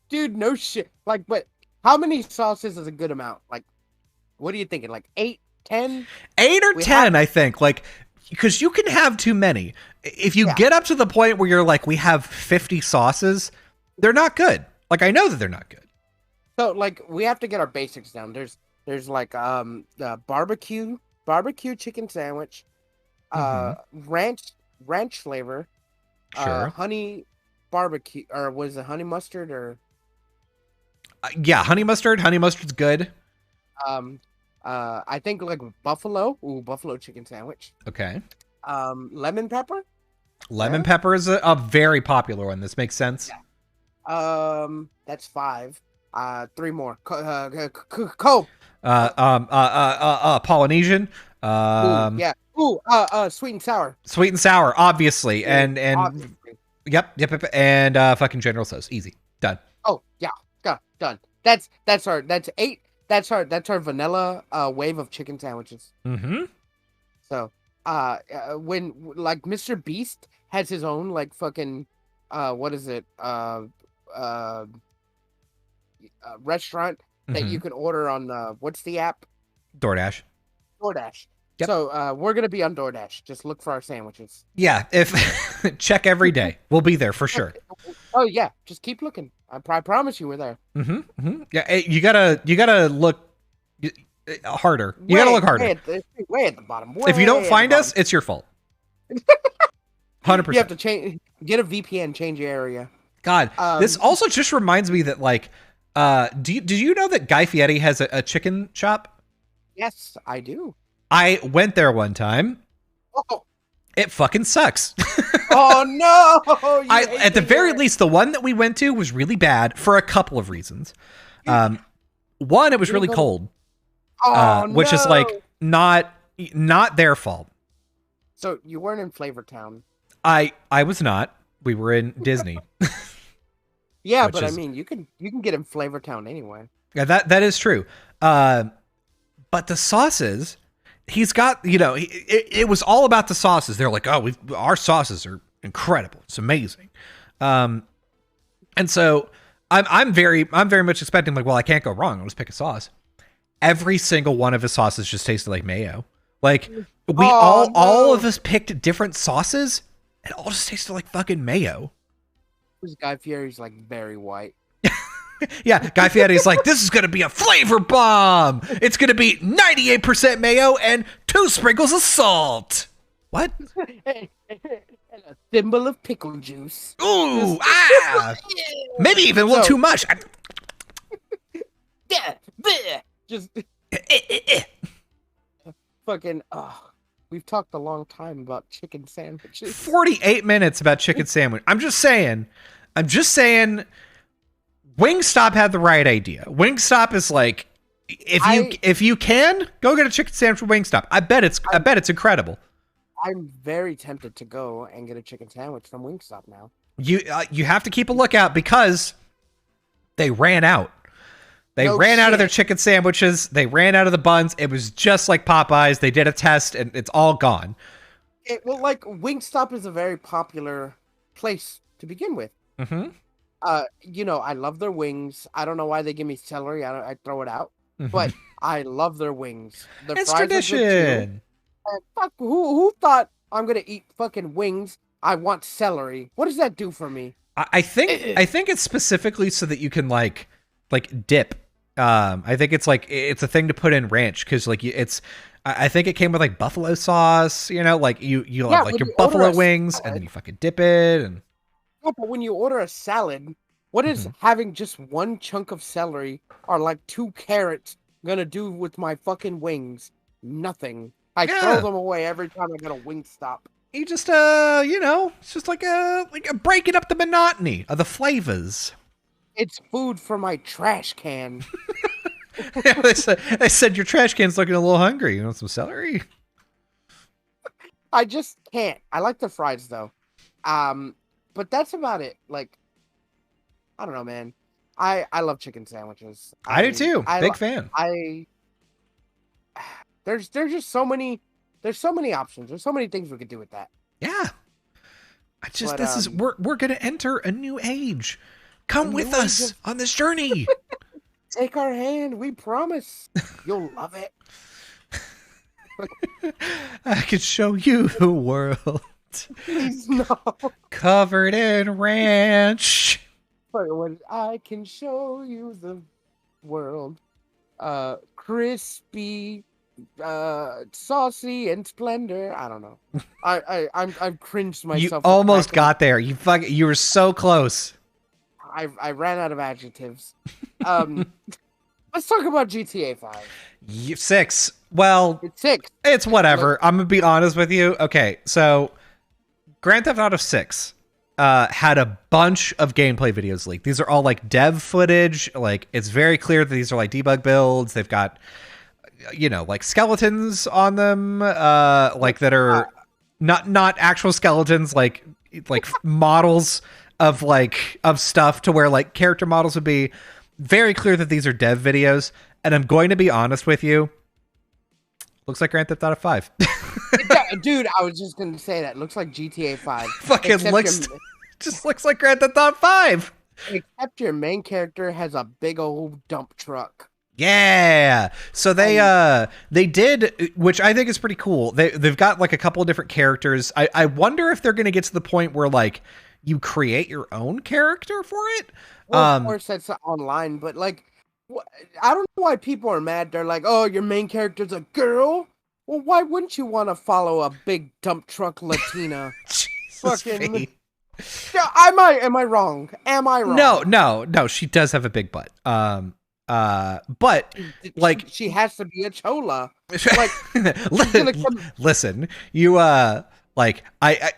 Dude, no shit. Like, but how many sauces is a good amount? Like, what are you thinking? Like 8, 10? 8 or 10, I think. Like, because you can have too many. If you get up to the point where you're like, we have 50 sauces, they're not good. Like, I know that they're not good. So, like, we have to get our basics down. There's like the barbecue chicken sandwich, ranch flavor, Sure. honey barbecue, or was it honey mustard or? Yeah, honey mustard. Honey mustard's good. I think like buffalo. Ooh, buffalo chicken sandwich. Okay. Lemon pepper. Lemon pepper is a very popular one. This makes sense. Yeah. That's 5. 3 more. Coke. Polynesian. Ooh, yeah. Ooh, sweet and sour. Sweet and sour, obviously, and Obviously. yep, and fucking General Tso's easy done. Oh yeah, done. That's eight. That's our vanilla wave of chicken sandwiches. Mm-hmm. So when like Mr. Beast has his own like fucking what is it restaurant that you can order on what's the app? DoorDash. DoorDash. Yep. So we're gonna be on DoorDash. Just look for our sandwiches. Yeah, if check every day, we'll be there for sure. Oh yeah, just keep looking. I promise you we're there. Yeah, hey, you gotta look harder. You gotta look harder. Way at the bottom. If you don't find us, it's your fault. 100%. You have to get a VPN, change your area. God, this also just reminds me that like, did you know that Guy Fieri has a chicken shop? Yes, I do. I went there one time. Oh. It fucking sucks. Oh no! At the very least, the one that we went to was really bad for a couple of reasons. One, it was really cold, which is like not their fault. So you weren't in Flavortown. I was not. We were in Disney. Yeah, but I mean, you can get in Flavortown anyway. Yeah, that is true. But the sauces, he's got, it was all about the sauces. They're like, oh, our sauces are incredible. It's amazing. And so I'm very much expecting like, well, I can't go wrong. I'll just pick a sauce. Every single one of his sauces just tasted like mayo. Like all of us picked different sauces and all just tasted like fucking mayo. This Guy Fieri's like very white. Yeah, Guy Fieri's like, this is going to be a flavor bomb. It's going to be 98% mayo and 2 sprinkles of salt. What? And a thimble of pickle juice. Ooh, maybe even a little too much. Yeah, just fucking. We've talked a long time about chicken sandwiches. 48 minutes about chicken sandwich. I'm just saying. Wingstop had the right idea. Wingstop is like, if you can go get a chicken sandwich from Wingstop, I bet it's incredible. I'm very tempted to go and get a chicken sandwich from Wingstop now. You have to keep a lookout because they ran out. They ran out of their chicken sandwiches. They ran out of the buns. It was just like Popeyes. They did a test and it's all gone. Like Wingstop is a very popular place to begin with. Mm-hmm. I love their wings. I don't know why they give me celery. I throw it out. Mm-hmm. But I love their wings. Their it's fries tradition. Are good too. Fuck, who thought I'm gonna eat fucking wings? I want celery. What does that do for me? I think it's specifically so that you can like dip. I think it's a thing to put in ranch because like I think it came with like buffalo sauce. Like you have like your buffalo wings and then you fucking dip it and. No, but when you order a salad, what is having just one chunk of celery or like 2 carrots gonna do with my fucking wings? Nothing. I throw them away every time I go to Wingstop. You just it's just like a breaking up the monotony of the flavors. It's food for my trash can. They said your trash can's looking a little hungry. You want some celery? I just can't. I like the fries though. But that's about it. Like, I don't know, man. I love chicken sandwiches. I do too. Big fan. There's just so many. There's so many options. There's so many things we could do with that. Yeah. We're gonna enter a new age. Come with us on this journey. Take our hand. We promise. You'll love it. I can show you the world. Please no. Covered in ranch. I can show you the world. Crispy, saucy, and splendor. I don't know. I've cringed myself. You almost got there. You were so close. I ran out of adjectives. Let's talk about GTA 5. 6. Well, it's 6. It's whatever. I'm gonna be honest with you. Okay, so Grand Theft Auto 6 had a bunch of gameplay videos leaked. These are all like dev footage. Like it's very clear that these are like debug builds. They've got like skeletons on them, like that are not actual skeletons, like models of stuff, to where like character models would be very clear that these are dev videos. And I'm going to be honest with you, looks like Grand Theft Auto 5. Dude, I was just gonna say that. It looks like GTA 5. Fucking just looks like Grand Theft Auto 5. Except your main character has a big old dump truck. Yeah. So they did, which I think is pretty cool. They've got like a couple of different characters. I wonder if they're going to get to the point where like you create your own character for it. Well, of course that's online, but like, I don't know why people are mad. They're like, "Oh, your main character's a girl." Well, why wouldn't you want to follow a big dump truck Latina? Fucking. Yeah, am I wrong? Am I wrong? No. She does have a big butt. But like she has to be a chola. Like, listen, you like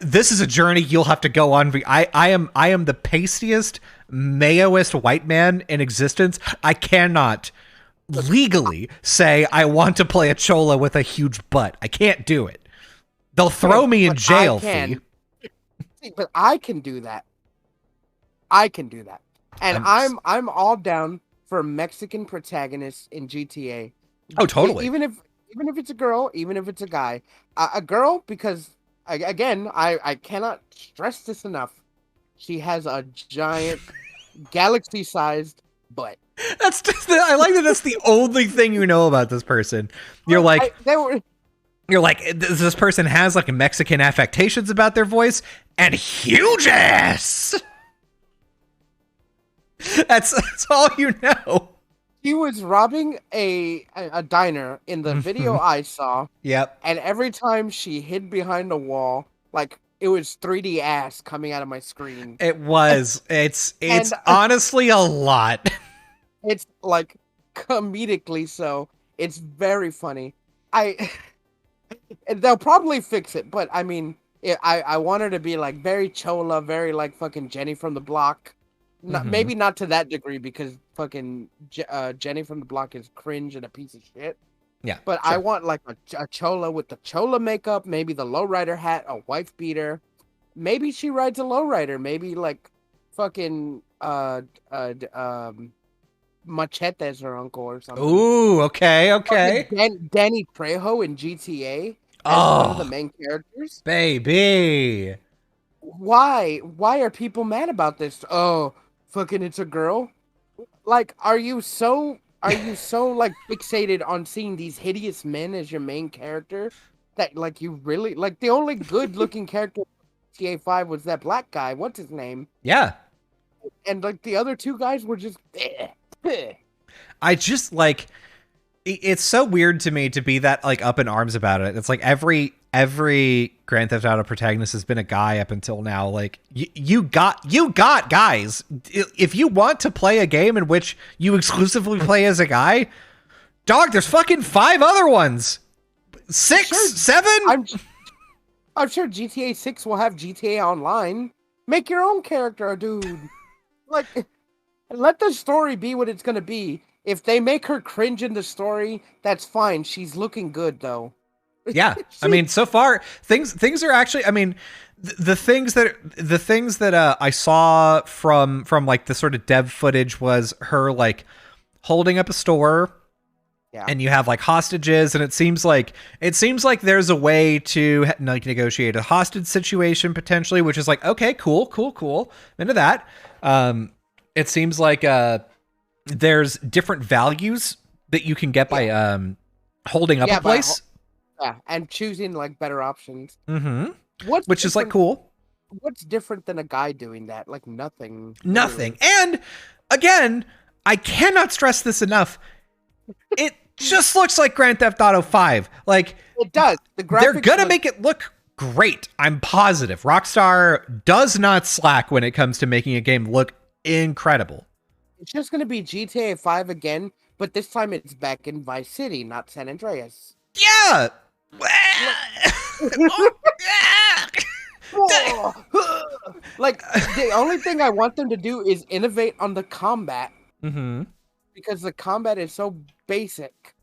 this is a journey you'll have to go on. I am the pastiest, mayoist white man in existence. I cannot legally say I want to play a chola with a huge butt. I can't do it. They'll throw me in jail. But I can do that. And I'm all down for Mexican protagonists in GTA. Oh, totally. Even if it's a girl, even if it's a guy, a girl, because again, I cannot stress this enough. She has a giant galaxy-sized butt. That's just I like that. That's the only thing you know about this person. You're like, this person has like Mexican affectations about their voice and huge ass. That's all you know. He was robbing a diner in the video I saw. Yep. And every time she hid behind a wall, like it was 3D ass coming out of my screen. It was. It's honestly a lot. It's like comedically so. It's very funny. They'll probably fix it, but I mean, I want her to be like very chola, very like fucking Jenny from the Block. Maybe not to that degree, because fucking Jenny from the Block is cringe and a piece of shit. Yeah, but sure. I want like a chola with the chola makeup, maybe the lowrider hat, a wife beater. Maybe she rides a lowrider. Maybe like fucking Machete's her uncle or something. Ooh, okay. Danny Trejo in GTA as one of the main characters. Baby. Why are people mad about this? Oh, fucking it's a girl? Like, are you so like fixated on seeing these hideous men as your main character that like you really like the only good looking character in GTA 5 was that black guy, what's his name? Yeah. And like the other two guys were just I just like it's so weird to me to be that like up in arms about it. It's like every Grand Theft Auto protagonist has been a guy up until now. Like you got guys. If you want to play a game in which you exclusively play as a guy, dog, there's fucking 5 other ones. 6, 7. I'm sure GTA 6 will have GTA Online. Make your own character, dude. Like, let the story be what it's gonna be. If they make her cringe in the story, that's fine. She's looking good, though. Yeah, I mean, so far things are actually. I mean, the things that I saw from like the sort of dev footage was her like holding up a store, and you have like hostages, and it seems like there's a way to like negotiate a hostage situation potentially, which is like okay, cool, into that. It seems like there's different values that you can get by holding up a place. Yeah, and choosing like better options. Mm-hmm. Which is like cool. What's different than a guy doing that? Like nothing. Nothing. And again, I cannot stress this enough. It just looks like Grand Theft Auto 5. Like it does. They're gonna make it look great. I'm positive. Rockstar does not slack when it comes to making a game look incredible. It's just gonna be GTA 5 again, but this time it's back in Vice City, not San Andreas. Yeah. Like the only thing I want them to do is innovate on the combat, because the combat is so basic.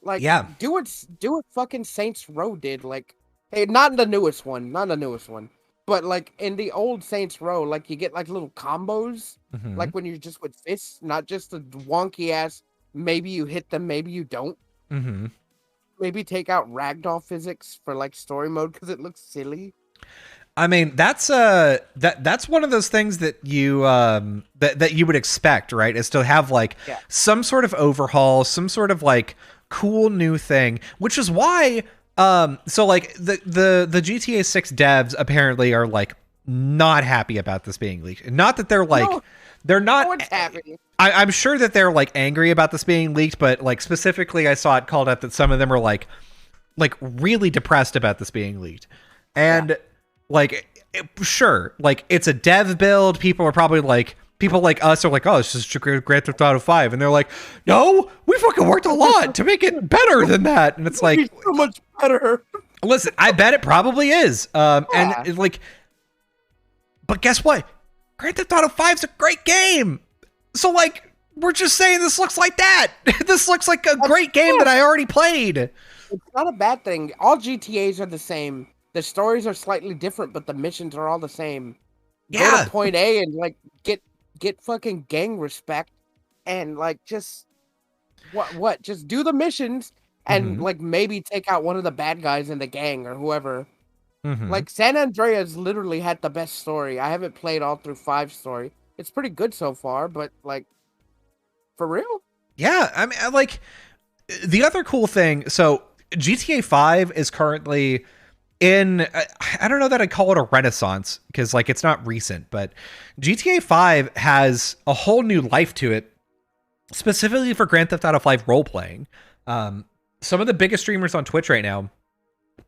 Like, Yeah. do what fucking Saints Row did. Like, hey, not in the newest one, not in the newest one, but like in the old Saints Row, like you get like little combos, Mm-hmm. like when you're just with fists, not just the wonky ass. Maybe you hit them, maybe you don't. Mm-hmm. Maybe take out ragdoll physics for like story mode because it looks silly. I mean, that's one of those things that you that you would expect, right? Is to have like Yeah, some sort of overhaul, some sort of like cool new thing, which is why so like the GTA 6 devs apparently are like not happy about this being leaked. Not that they're like no, they're no not one's happy. I'm sure that they're like angry about this being leaked, but like specifically I saw it called out that some of them are like really depressed about this being leaked. Yeah, And sure, like it's a dev build. People like us are like, oh, it's just Grand Theft Auto 5. And they're like, no, we fucking worked a lot to make it better than that. And it's like, it's so much better. listen, I bet it probably is. Yeah. And like, but guess what? Grand Theft Auto 5 is a great game. So like, we're just saying this looks like that. This looks like a great game that I already played. It's not a bad thing. All GTAs are the same. The stories are slightly different, but the missions are all the same. Go Yeah. to point A and like get fucking gang respect, and like just what just do the missions and Mhm. like maybe take out one of the bad guys in the gang or whoever. Mhm. Like San Andreas literally had the best story. I haven't played all through 5 story. It's pretty good so far, but like for real? Yeah, I mean, like the other cool thing. So GTA 5 is currently in. I don't know that I'd call it a renaissance because like it's not recent, but GTA 5 has a whole new life to it, specifically for Grand Theft Auto 5 role playing. Some of the biggest streamers on Twitch right now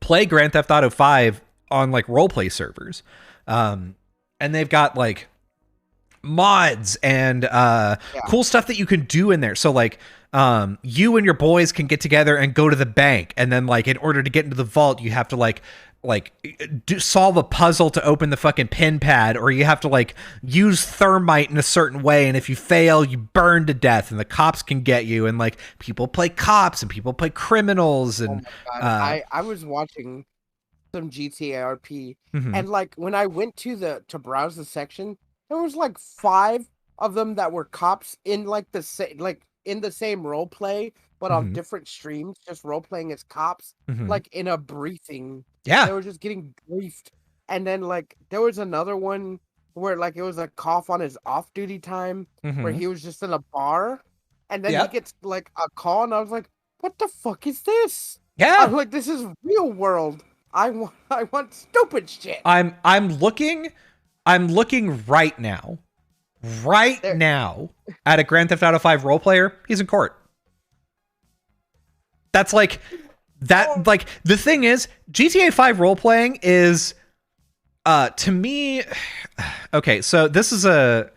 play Grand Theft Auto 5 on like role play servers, and they've got like mods and cool stuff that you can do in there. So like you and your boys can get together and go to the bank, and then like in order to get into the vault you have to like solve a puzzle to open the fucking pin pad, or you have to like use thermite in a certain way, and if you fail you burn to death and the cops can get you. And like people play cops and people play criminals. Oh And my god. I was watching some GTA RP, mhm, and like when I went to browse the section, there was like 5 of them that were cops in like in the same role play, but on mhm, different streams, just role playing as cops, mhm. like in a briefing. They Yeah. were just getting briefed. And then like there was another one where like it was a cough on his off duty time where Mhm. he was just in a bar, and then he Yep. gets like a call, and I was like, what the fuck is this? Yeah. I'm like, this is real world. I want stupid shit. I'm looking right now. Right There, now at a Grand Theft Auto 5 role player. He's in court. That's like oh, that like the thing is GTA 5 role playing is to me okay, so this is it's like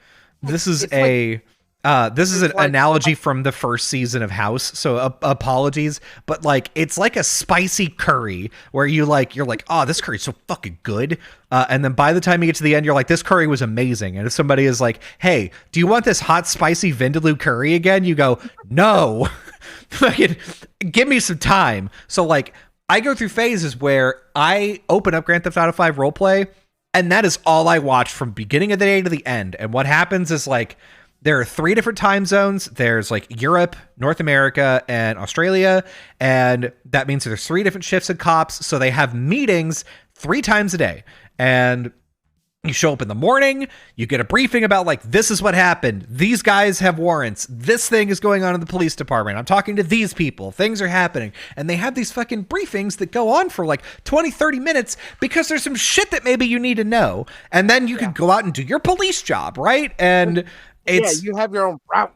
this is an it's like analogy from the first season of House, so apologies, but like it's like a spicy curry where you're like, oh, this curry's so fucking good, and then by the time you get to the end, you're like, this curry was amazing. And if somebody is like, hey, do you want this hot spicy vindaloo curry again? You go, no, fucking give me some time. So like, I go through phases where I open up Grand Theft Auto 5 roleplay, and that is all I watch from beginning of the day to the end. And what happens is like there are 3 different time zones. There's like Europe, North America, and Australia. And that means there's 3 different shifts of cops. So they have meetings 3 times a day. And you show up in the morning, you get a briefing about like, this is what happened. These guys have warrants. This thing is going on in the police department. I'm talking to these people. Things are happening. And they have these fucking briefings that go on for like 20, 30 minutes because there's some shit that maybe you need to know. And then you can go out and do your police job, right? And it's you have your own route.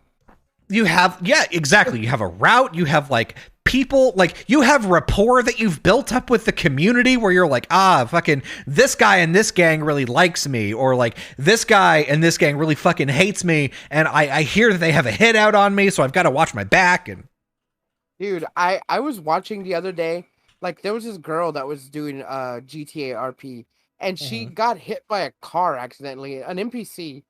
you have, yeah, exactly. You have a route. You have like people, like you have rapport that you've built up with the community where you're like, ah, fucking this guy in this gang really likes me, or like this guy in this gang really fucking hates me, and I hear that they have a hit out on me, so I've got to watch my back. And Dude, I was watching the other day, like there was this girl that was doing GTA RP, and she Mhm. got hit by a car accidentally, an NPC,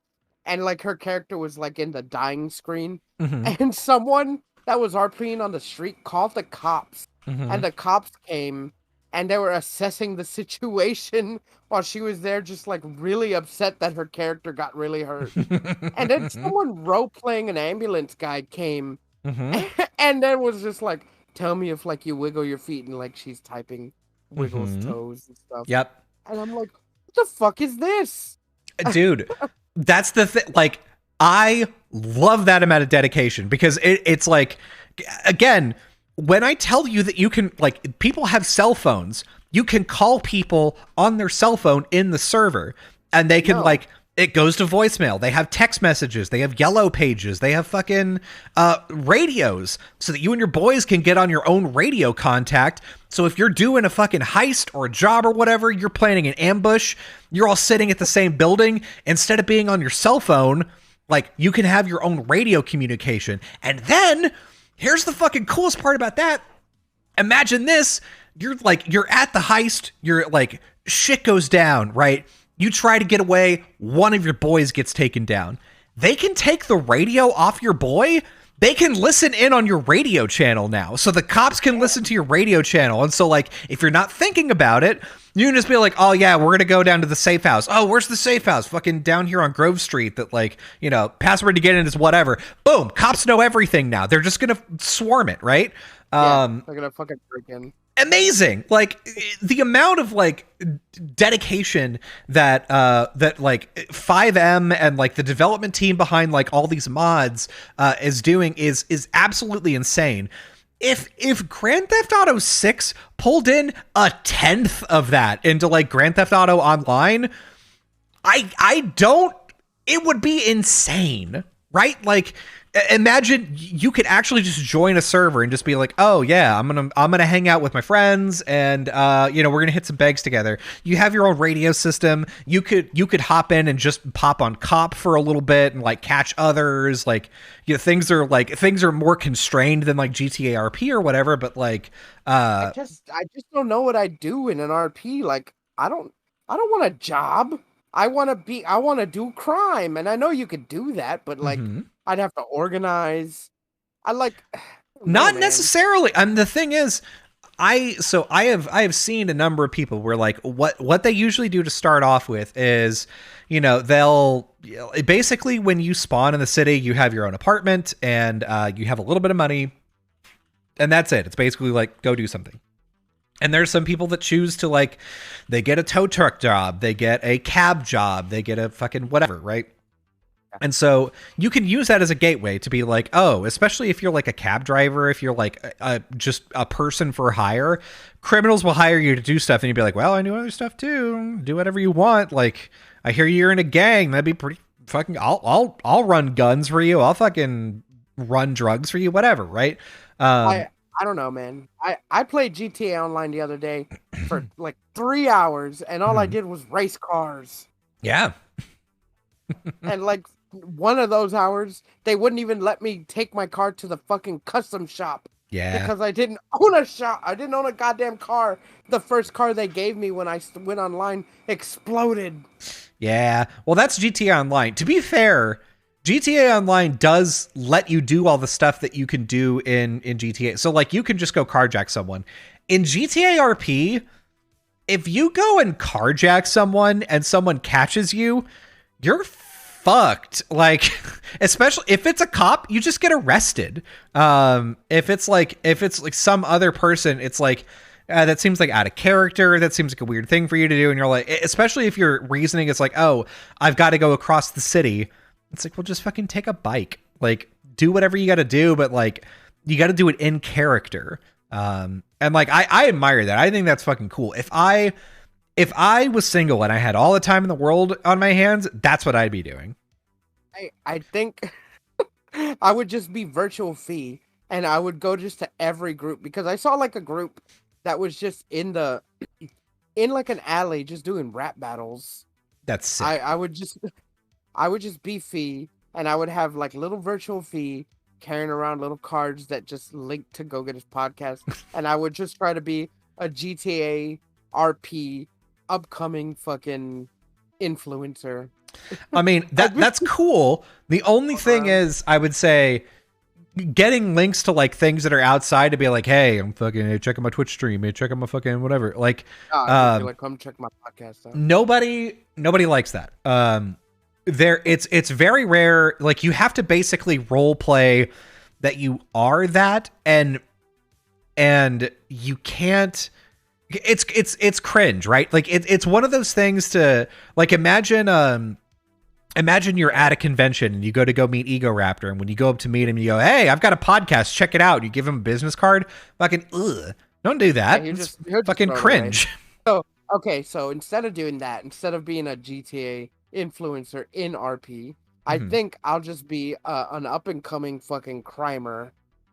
and like her character was like in the dying screen, Mhm. and someone that was RPing on the street called the cops. Mm-hmm. And the cops came and they were assessing the situation while she was there, just like really upset that her character got really hurt. And then someone role playing an ambulance guy came Mm-hmm. and then was just like, tell me if like you wiggle your feet, and like she's typing wiggles Mm-hmm. toes and stuff. Yep. And I'm like, what the fuck is this? Dude, that's the thing. Like, I love that amount of dedication because it's like, again, when I tell you that you can, like, people have cell phones, you can call people on their cell phone in the server and they can, like, it goes to voicemail. They have text messages. They have yellow pages. They have fucking radios so that you and your boys can get on your own radio contact. So if you're doing a fucking heist or a job or whatever, you're planning an ambush, you're all sitting at the same building. Instead of being on your cell phone, like, you can have your own radio communication. And then here's the fucking coolest part about that. Imagine this. You're at the heist. You're like, shit goes down, right? You try to get away, one of your boys gets taken down. They can take the radio off your boy. They can listen in on your radio channel now. So the cops can listen to your radio channel. And so, like, if you're not thinking about it, you can just be like, oh yeah, we're going to go down to the safe house. Oh, where's the safe house? Fucking down here on Grove Street that, like, you know, password to get in is whatever. Boom. Cops know everything now. They're just going to swarm it, right? They're going to fucking break in. Amazing. Like, the amount of, like, dedication that like 5M and, like, the development team behind, like, all these mods is doing is absolutely insane. If Grand Theft Auto 6 pulled in a 10th of that into, like, Grand Theft Auto Online, it would be insane, right? Like, imagine you could actually just join a server and just be like, oh yeah, I'm gonna hang out with my friends and you know, we're gonna hit some bags together. You have your own radio system. You could hop in and just pop on cop for a little bit and, like, catch others. Like, you know, things are more constrained than, like, GTA RP or whatever, but, like, I just don't know what I do in an RP. Like, I don't want a job. I want to do crime, and I know you could do that, but, like, I'd have to organize. Not necessarily. And the thing is, I have seen a number of people where, like, what they usually do to start off with is, you know, basically, when you spawn in the city, you have your own apartment and you have a little bit of money, and that's it. It's basically like, go do something. And there's some people that choose to, like, they get a tow truck job, they get a cab job, they get a fucking whatever, right? And so you can use that as a gateway to be like, oh, especially if you're, like, a cab driver, if you're, like, just a person for hire, criminals will hire you to do stuff, and you'd be like, well, I do other stuff too. Do whatever you want. Like, I hear you're in a gang. That'd be pretty fucking. I'll run guns for you. I'll fucking run drugs for you. Whatever, right? I don't know, man. I played GTA Online the other day for like 3 hours, and all I did was race cars. Yeah. And, like, one of those hours, they wouldn't even let me take my car to the fucking custom shop. Yeah. Because I didn't own a shop. I didn't own a goddamn car. The first car they gave me when I went online exploded. Yeah. Well, that's GTA Online. To be fair, GTA Online does let you do all the stuff that you can do in GTA. So, like, you can just go carjack someone. In GTA RP, if you go and carjack someone and someone catches you, you're fucked. Like, especially if it's a cop, you just get arrested. If it's like some other person, it's like, that seems like out of character. That seems like a weird thing for you to do. And you're like, especially if your reasoning is like, oh, I've got to go across the city. It's like, well, just fucking take a bike. Like, do whatever you got to do, but, like, you got to do it in character. And, like, I admire that. I think that's fucking cool. If I was single and I had all the time in the world on my hands, that's what I'd be doing. I think I would just be virtual fee, and I would go just to every group, because I saw, like, a group that was just in like an alley just doing rap battles. That's sick. I would just be fee, and I would have, like, little virtual fee carrying around little cards that just link to Go Get His podcast, and I would just try to be a GTA RP upcoming fucking influencer. I mean, that's cool. The only thing is, I would say, getting links to like things that are outside to be like, hey, I'm fucking, hey, check out my Twitch stream, hey, check out my fucking whatever. Like, Like, come check my podcast out. Nobody likes that. It's very rare. Like, you have to basically role play that you are that, and you can't. It's cringe, right? Like, it's one of those things to like imagine you're at a convention and you go meet Ego Raptor, and when you go up to meet him, you go, hey, I've got a podcast, check it out. You give him a business card. Fucking, ugh. Don't do that. Yeah, it's fucking cringe. Okay, so instead of doing that, instead of being a GTA influencer in RP, I think I'll just be an up and coming fucking crimer.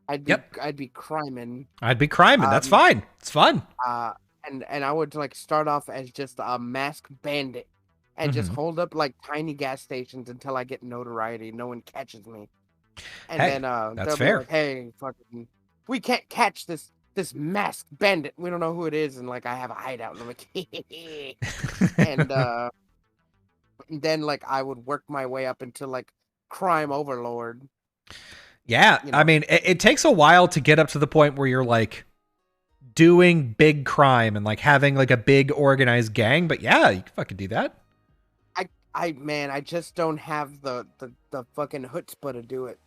I'd be criming. I'd be criming. That's fine. It's fun. And I would like start off as just a masked bandit and just hold up like tiny gas stations until I get notoriety. No one catches me. And then that's fair. Be like, hey, fucking, we can't catch this masked bandit. We don't know who it is, and like I have a hideout. And I'm like, and then like I would work my way up into like crime overlord. Yeah, you know? I mean, it takes a while to get up to the point where you're like doing big crime and like having like a big organized gang. But yeah, you can fucking do that. I just don't have the fucking chutzpah to do it.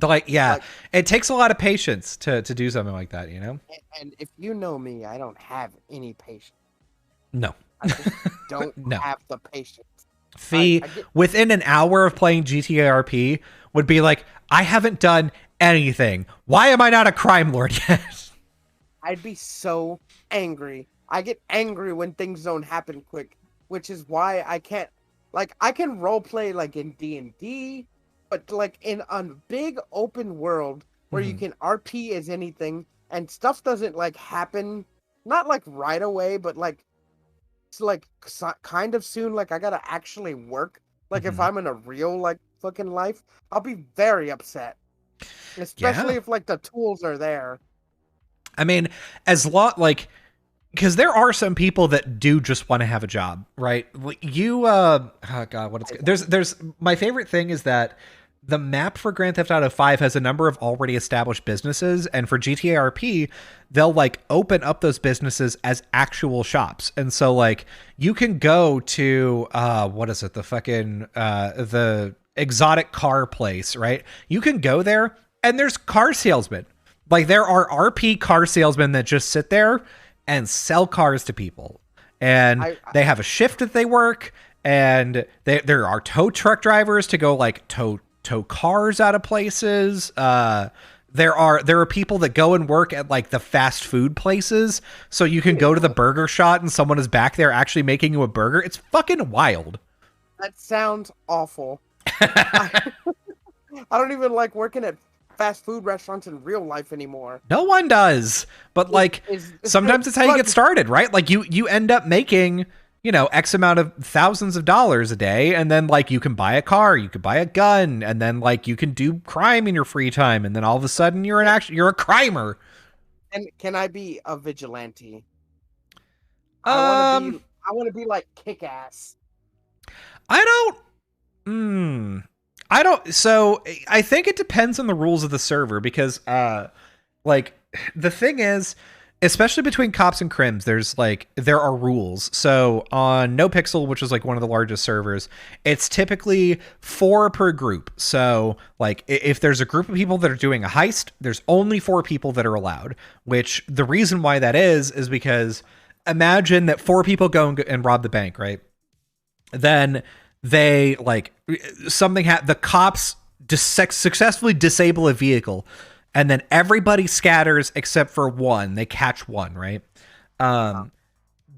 Like, it takes a lot of patience to do something like that, you know? And if you know me, I don't have any patience. No. I just don't have the patience. Within an hour of playing GTA RP would be like, I haven't done anything. Why am I not a crime lord yet? I'd be so angry. I get angry when things don't happen quick, which is why I can't, like, I can roleplay like in D&D, but like in a big open world where you can RP as anything and stuff doesn't like happen, not like right away, but like it's like kind of soon. Like I gotta actually work. Like if I'm in a real like fucking life, I'll be very upset, especially if like the tools are there. I mean, because there are some people that do just want to have a job, right? You, oh God, there's my favorite thing is that the map for Grand Theft Auto 5 has a number of already established businesses, and for GTA RP, they'll like open up those businesses as actual shops. And so like you can go to what is it? The fucking the exotic car place, right? You can go there and there's car salesmen. Like there are RP car salesmen that just sit there and sell cars to people. And they have a shift that they work, and there are tow truck drivers to go like tow cars out of places. There are people that go and work at like the fast food places, so you can go to the burger shot and someone is back there actually making you a burger. It's fucking wild. That sounds awful. I don't even like working at fast food restaurants in real life anymore. No one does, but like sometimes it's how you get started, right? Like you end up making, you know, X amount of thousands of dollars a day, and then like you can buy a car, you could buy a gun, and then like you can do crime in your free time, and then all of a sudden you're a crimer. And can I be a vigilante? I want to be like Kick-Ass. So I think it depends on the rules of the server, because like the thing is, especially between cops and crims, there are rules. So on NoPixel, which is like one of the largest servers, it's typically 4 per group. So like if there's a group of people that are doing a heist, there's only 4 people that are allowed, which the reason why that is because imagine that 4 people go and rob the bank, right? Then they like the cops successfully disable a vehicle, and then everybody scatters except for one. They catch one, right? The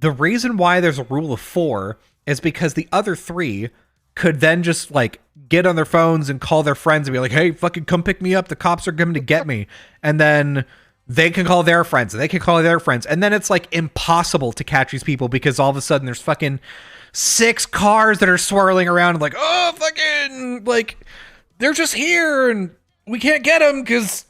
reason why there's a rule of 4 is because the other 3 could then just like get on their phones and call their friends and be like, hey, fucking come pick me up. The cops are coming to get me. And then they can call their friends and they can call their friends. And then it's like impossible to catch these people because all of a sudden there's fucking 6 cars that are swirling around and like, oh, fucking, like, they're just here and we can't get them because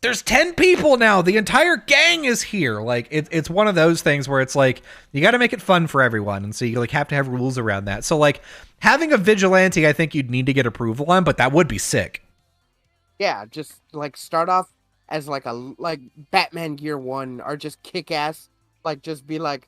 there's 10 people now. The entire gang is here. Like, it's one of those things where it's like, you got to make it fun for everyone. And so you like have to have rules around that. So like having a vigilante, I think you'd need to get approval on, but that would be sick. Yeah, just like start off as like a like Batman Gear 1 or just kick ass, like just be like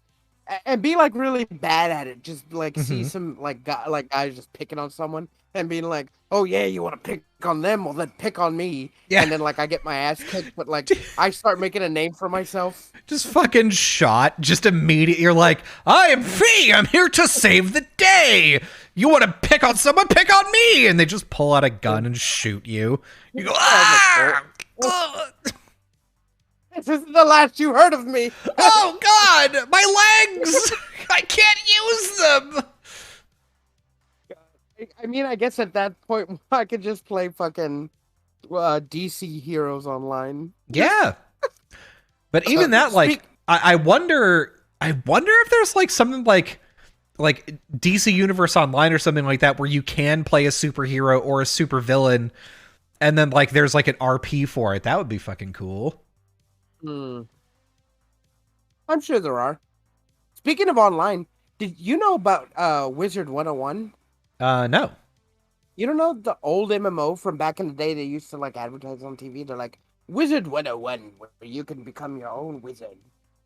and be like really bad at it. Just like see Hmm. some like guys just picking on someone and being like, "Oh yeah, you want to pick on them? Well then pick on me." Yeah. And then like I get my ass kicked, but like I start making a name for myself. Just fucking shot. Just immediate. You're like, I am Fee. I'm here to save the day. You want to pick on someone? Pick on me. And they just pull out a gun and shoot you. You go, I was like, ah! "Oh, this is the last you heard of me." Oh, God. My legs. I can't use them. I mean, I guess at that point I could just play fucking DC Heroes Online. Yeah. But even that, like, Speak. I wonder if there's like something like DC Universe Online or something like that where you can play a superhero or a supervillain, and then like there's like an RP for it. That would be fucking cool. Hmm, I'm sure there are. Speaking of online, did you know about Wizard 101? No. You don't know the old MMO from back in the day they used to like advertise on TV? They're like Wizard 101, where you can become your own wizard.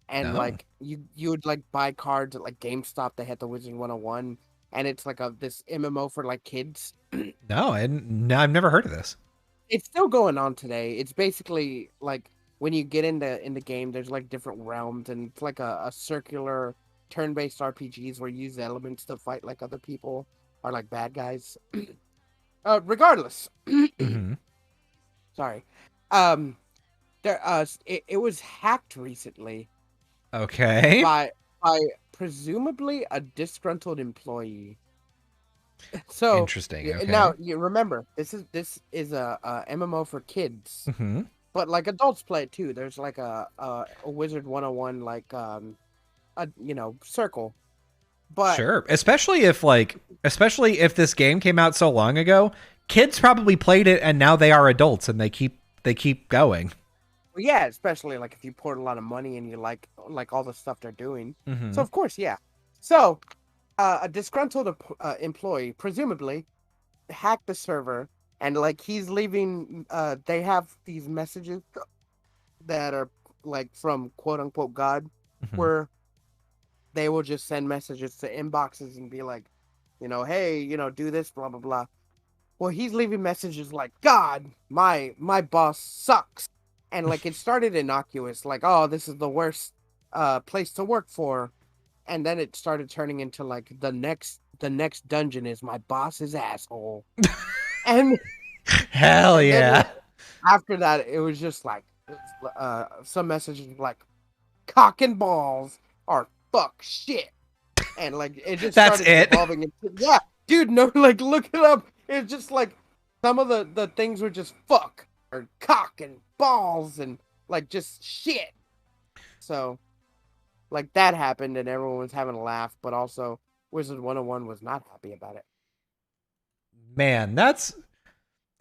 And No. like you would like buy cards at like GameStop. They had the Wizard 101, and it's like a this MMO for like kids. No, no, I've never heard of this. It's still going on today. It's basically like when you get in the game, there's like different realms, and it's like a circular turn-based RPGs where you use elements to fight like other people or like bad guys. Regardless, Hmm. sorry. It was hacked recently Okay. by by presumably a disgruntled employee. So Interesting. now Okay. you remember this is a MMO for kids. Hmm. But like adults play it too. There's like a Wizard 101 like a circle. But Sure. Especially if this game came out so long ago, kids probably played it and now they are adults and they keep going. yeah, especially like if you poured a lot of money and you like all the stuff they're doing. So Hmm. of course, yeah. So a disgruntled employee presumably hacked the server and like he's leaving. They have these messages that are like from quote unquote God, Hmm. where they will just send messages to inboxes and be like, hey, do this, blah blah blah. Well, he's leaving messages like, God, my boss sucks, and like it started innocuous, like, oh, this is the worst place to work for, and then it started turning into like the next dungeon is my boss's asshole, and Hell and then yeah. after that it was just like some messages like cock and balls or fuck shit. And like it just That's started it. devolving into yeah, dude, no, like look it up. It's just like some of the things were just fuck or cock and balls and like just shit. So like that happened and everyone was having a laugh, but also Wizard 101 was not happy about it. Man, that's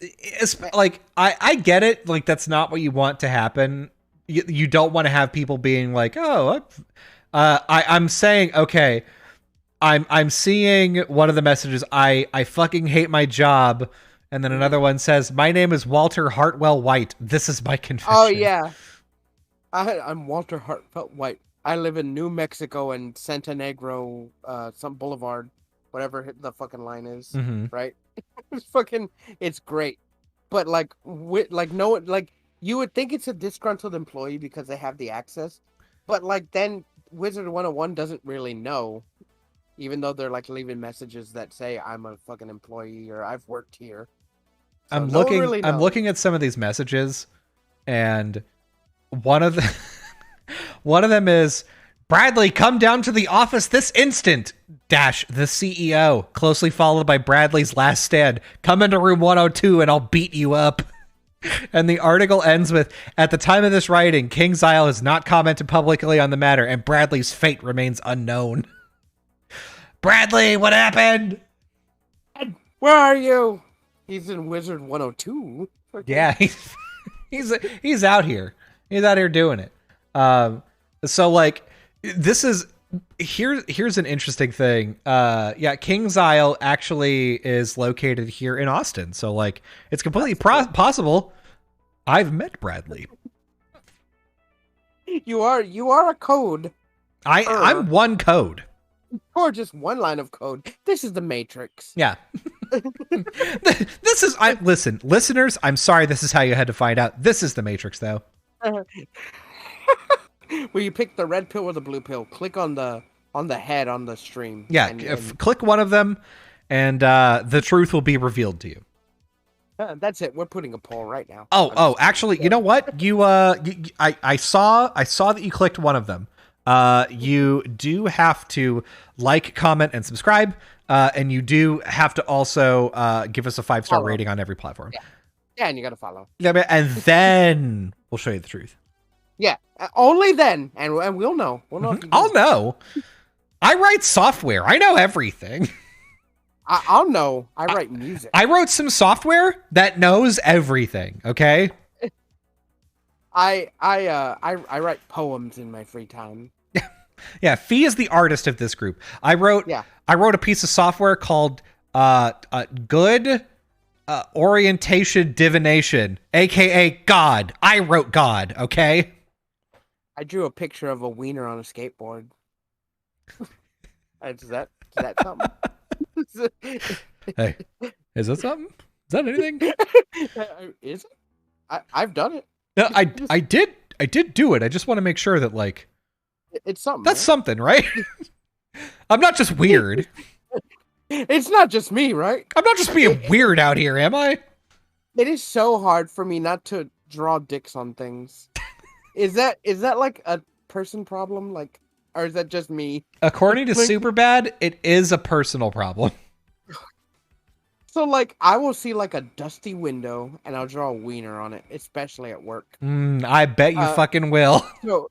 Eh, like I get it. Like that's not what you want to happen. You don't want to have people being like, "Oh, I'm saying okay, I'm seeing one of the messages. I fucking hate my job, and then mhm. another one says, "My name is Walter Hartwell White. This is my Oh confession." yeah. I'm Walter Hartfelt White. I live in New Mexico and Santa Negro, some boulevard, whatever the fucking line is, Hmm. right? It's fucking, it's great. But like, like no, like you would think it's a disgruntled employee because they have the access, but like then Wizard 101 doesn't really know, even though they're like leaving messages that say I'm a fucking employee or I've worked here. So I'm no one looking. really I'm knows. looking at some of these messages, and one of the one of them is Bradley, come down to the office this instant. Dash the CEO, closely followed by Bradley's last stand. Come into room 102 and I'll beat you up. And the article ends with, at the time of this writing, King's Isle has not commented publicly on the matter, and Bradley's fate remains unknown. Bradley, what happened? Ed, where are you? He's in Wizard 102. Yeah, he's out here. He's out here doing it. So like this is Here's an interesting thing. Yeah, Kings Isle actually is located here in Austin, so like it's completely possible I've met Bradley. You are a code. I'm one code. Or just one line of code. This is the Matrix. Yeah. This is listen, listeners, I'm sorry this is how you had to find out. This is the Matrix though. Where you pick the red pill or the blue pill, click on the head on the stream. Yeah, and click one of them and the truth will be revealed to you. That's it. We're putting a poll right now. Actually, you know what? I saw that you clicked one of them. You do have to like, comment, and subscribe. And you do have to also give us a 5-star rating on every platform. Yeah, and you got to follow. Yeah, and then we'll show you the truth. Yeah, only then, and we'll know. We'll know. I'll know. I write software. I know everything. I'll know. I write music. I wrote some software that knows everything. Okay. I write poems in my free time. Yeah, Fee is the artist of this group. I wrote a piece of software called Good Orientation Divination, aka God. I wrote God. Okay. I drew a picture of a wiener on a skateboard. Is that something? Hey, is that something? Is that anything? Is it? I've done it. No, I did do it. I just want to make sure that like it's something. That's something, right? I'm not just weird. It's not just me, right? I'm not just being weird out here, am I? It is so hard for me not to draw dicks on things. Is that like a person problem? Like, or is that just me? According to Superbad, it is a personal problem. So, like, I will see, like, a dusty window, and I'll draw a wiener on it, especially at work. I bet you fucking will. So,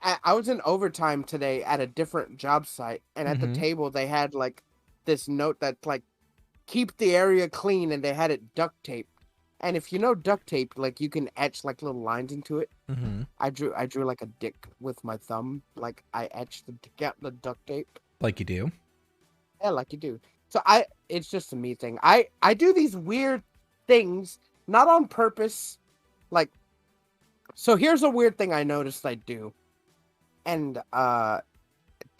I was in overtime today at a different job site, and at the table, they had, like, this note that, like, keep the area clean, and they had it duct taped. And if you know duct tape, like, you can etch, like, little lines into it. I drew, like, a dick with my thumb. Like, I etched the duct tape. Like you do? Yeah, like you do. So it's just a me thing. I do these weird things, not on purpose. Like, so here's a weird thing I noticed I do. And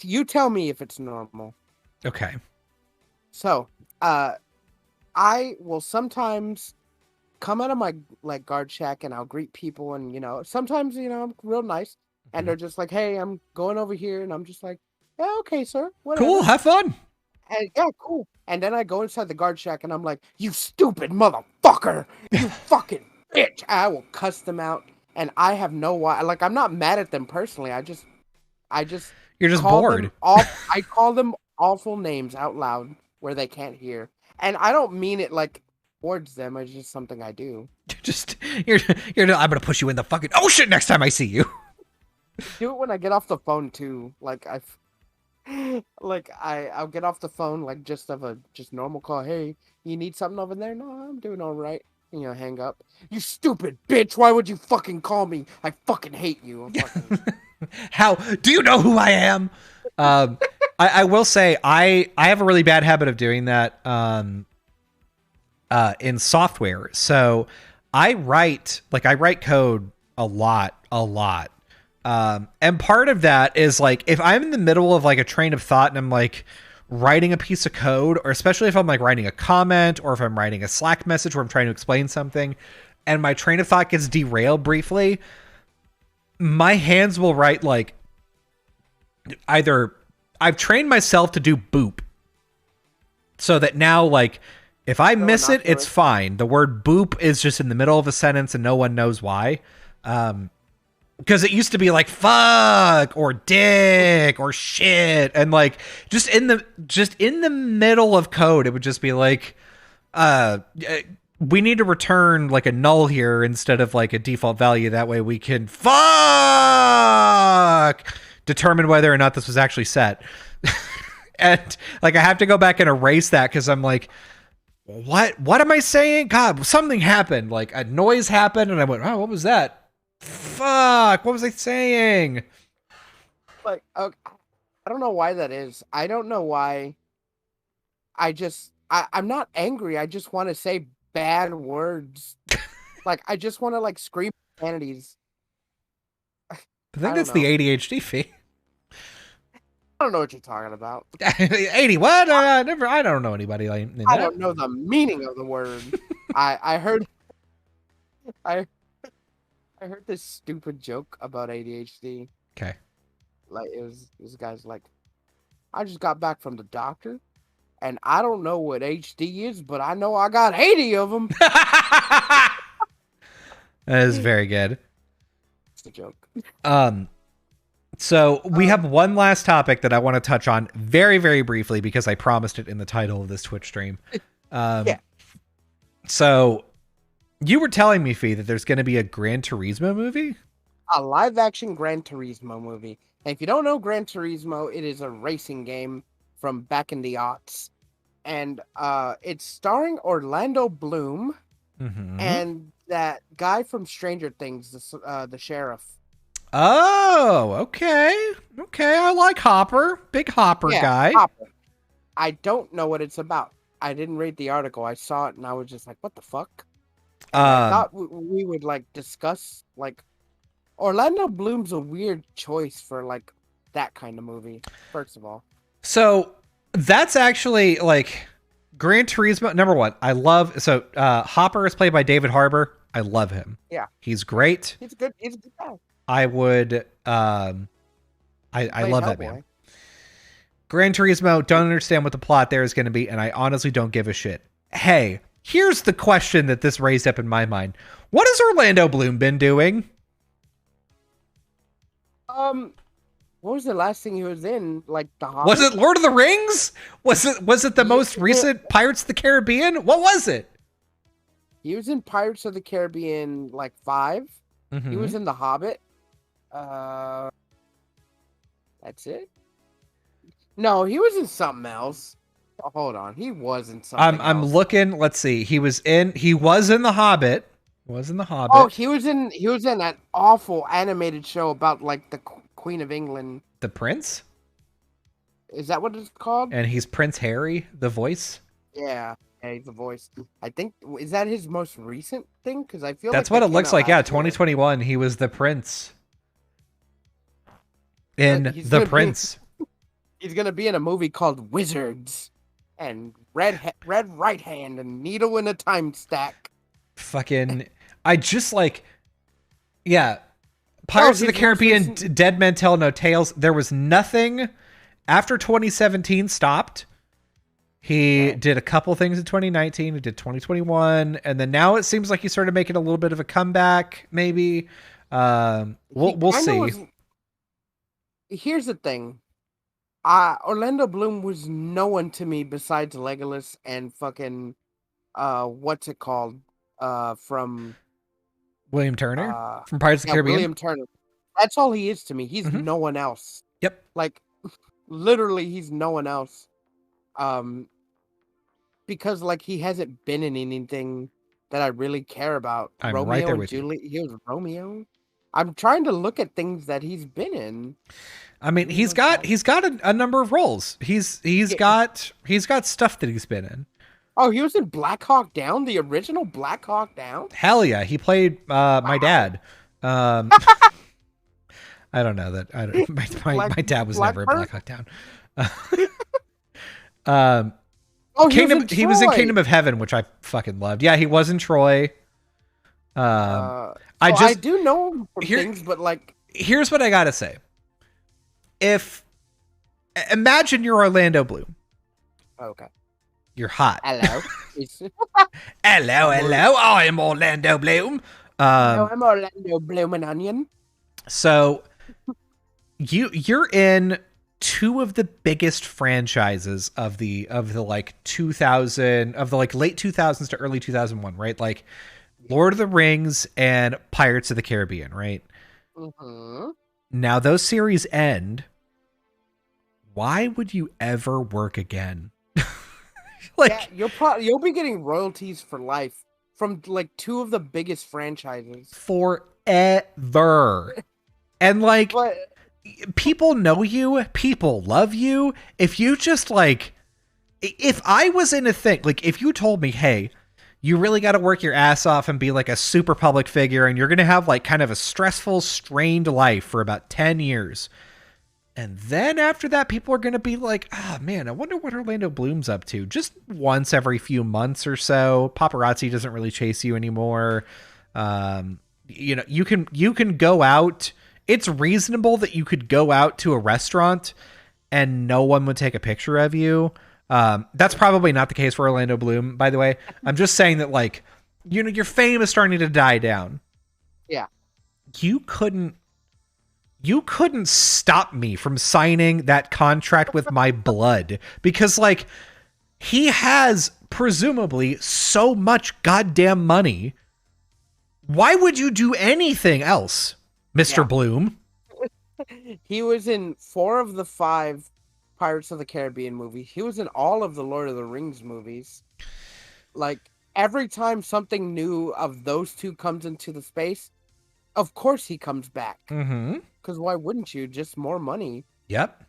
you tell me if it's normal. Okay. So, I will sometimes come out of my like guard shack and I'll greet people, and sometimes I'm real nice, and they're just like, "Hey, I'm going over here," and I'm just like, "Yeah, okay, sir. Whatever. Cool, have fun." And yeah, cool. And then I go inside the guard shack and I'm like, "You stupid motherfucker! You fucking bitch!" I will cuss them out, and I have no why. Like, I'm not mad at them personally. I just you're just bored. I call them awful names out loud where they can't hear, and I don't mean it like towards them. It's just something I do. You're I'm gonna push you in the fucking ocean next time I see you. Do it when I get off the phone too. Like I'll get off the phone like just normal call. Hey, you need something over there? No, I'm doing all right. Hang up. You stupid bitch! Why would you fucking call me? I fucking hate you. How do you know who I am? I will say I have a really bad habit of doing that in software. So I write code a lot. And part of that is like, if I'm in the middle of like a train of thought and I'm like writing a piece of code, or especially if I'm like writing a comment, or if I'm writing a Slack message where I'm trying to explain something and my train of thought gets derailed briefly, my hands will write like, either I've trained myself to do boop so that now, like, if I miss it, it's fine. The word boop is just in the middle of a sentence and no one knows why. Because it used to be like fuck or dick or shit, and like just in the middle of code, it would just be like, we need to return like a null here instead of like a default value. That way we can determine whether or not this was actually set. And like I have to go back and erase that because I'm like, what am I saying? God, something happened. Like a noise happened, and I went, oh, what was that? Fuck, what was I saying? Like, okay. I don't know why that is. I don't know why. I'm not angry. I just want to say bad words. Like I just want to like scream profanities. I think I don't that's the know. ADHD fee. I don't know what you're talking about. 80 what? Never. I don't know anybody like in I that. don't know the meaning of the word. I heard I I heard this stupid joke about ADHD. Okay. Like it was this guy's like, I just got back from the doctor, and I don't know what HD is, but I know I got 80 of them. That is very good. It's a joke. So we have one last topic that I want to touch on very, very briefly because I promised it in the title of this Twitch stream. Yeah. So you were telling me, Fee, that there's going to be a Gran Turismo movie? A live-action Gran Turismo movie. And if you don't know Gran Turismo, it is a racing game from back in the aughts. And it's starring Orlando Bloom and that guy from Stranger Things, the sheriff. Oh, okay. Okay, I like Hopper. Big Hopper guy. Hopper. I don't know what it's about. I didn't read the article. I saw it and I was just like, what the fuck? I thought we would like discuss like Orlando Bloom's a weird choice for like that kind of movie, first of all. So that's actually like Gran Turismo. Number one, I love. So Hopper is played by David Harbour. I love him. Yeah, he's great. He's good. He's a good guy. I would. I love that man. Gran Turismo. Don't understand what the plot there is going to be, and I honestly don't give a shit. Hey, here's the question that this raised up in my mind: what has Orlando Bloom been doing? What was the last thing he was in? Like the Hobbit? Was it Lord of the Rings? Was it the most recent Pirates of the Caribbean? What was it? He was in Pirates of the Caribbean like 5. Mm-hmm. He was in The Hobbit. That's it. No, he was in something else. Oh, hold on, he was in something. I'm looking. Let's see. He was in The Hobbit. Was in The Hobbit. Oh, he was in that awful animated show about like the Queen of England. The Prince? Is that what it's called? And he's Prince Harry, the voice? Yeah, he's the voice. I think, is that his most recent thing? Because I feel that's what it looks like. Yeah, 2021. He was the Prince. In The Prince. He's gonna be in a movie called Wizards, and Red Right Hand, and Needle in a Time Stack. Fucking, I just like, yeah. Pirates of the Caribbean, Dead Men Tell No Tales. There was nothing after 2017 stopped. He did a couple things in 2019. He did 2021, and then now it seems like he started making a little bit of a comeback. Maybe we'll see. Here's the thing. Orlando Bloom was no one to me besides Legolas and fucking what's it called? From William Turner from Pirates of the Caribbean. William Turner. That's all he is to me. He's no one else. Yep. Like literally he's no one else. Because like he hasn't been in anything that I really care about. I'm Romeo right there and with Juliet. He was Romeo. I'm trying to look at things that he's been in. I mean, he's got a number of roles. He's got stuff that he's been in. Oh, he was in Black Hawk Down, the original Black Hawk Down? Hell yeah, he played my dad. I don't know that. My dad was never in Black Hawk Down. He was in Kingdom of Heaven, which I fucking loved. Yeah, he was in Troy. I do know him for things, but like, here's what I gotta say. Imagine you're Orlando Bloom. Okay. You're hot. Hello. hello. I am Orlando Bloom. I'm Orlando Bloom and Onion. So you're in two of the biggest franchises of the like 2000 of the like late 2000s to early 2001, right? Like Lord of the Rings and Pirates of the Caribbean, right? Mm-hmm. Now those series end. Why would you ever work again? Like, yeah, you'll be getting royalties for life from like two of the biggest franchises forever. And like, people know you, people love you. If you just like, if I was in a thing, like if you told me, hey, you really got to work your ass off and be like a super public figure, and you're going to have like kind of a stressful, strained life for about 10 years. And then after that, people are going to be like, oh man, I wonder what Orlando Bloom's up to. Just once every few months or so. Paparazzi doesn't really chase you anymore. You know, you can go out. It's reasonable that you could go out to a restaurant and no one would take a picture of you. That's probably not the case for Orlando Bloom, by the way. I'm just saying that, like, you know, your fame is starting to die down. Yeah. You couldn't stop me from signing that contract with my blood, because like he has presumably so much goddamn money. Why would you do anything else, Mr. Bloom? He was in 4 of the 5 Pirates of the Caribbean movies. He was in all of the Lord of the Rings movies. Like, every time something new of those two comes into the space, of course he comes back. Mm-hmm. Because why wouldn't you? Just more money. Yep.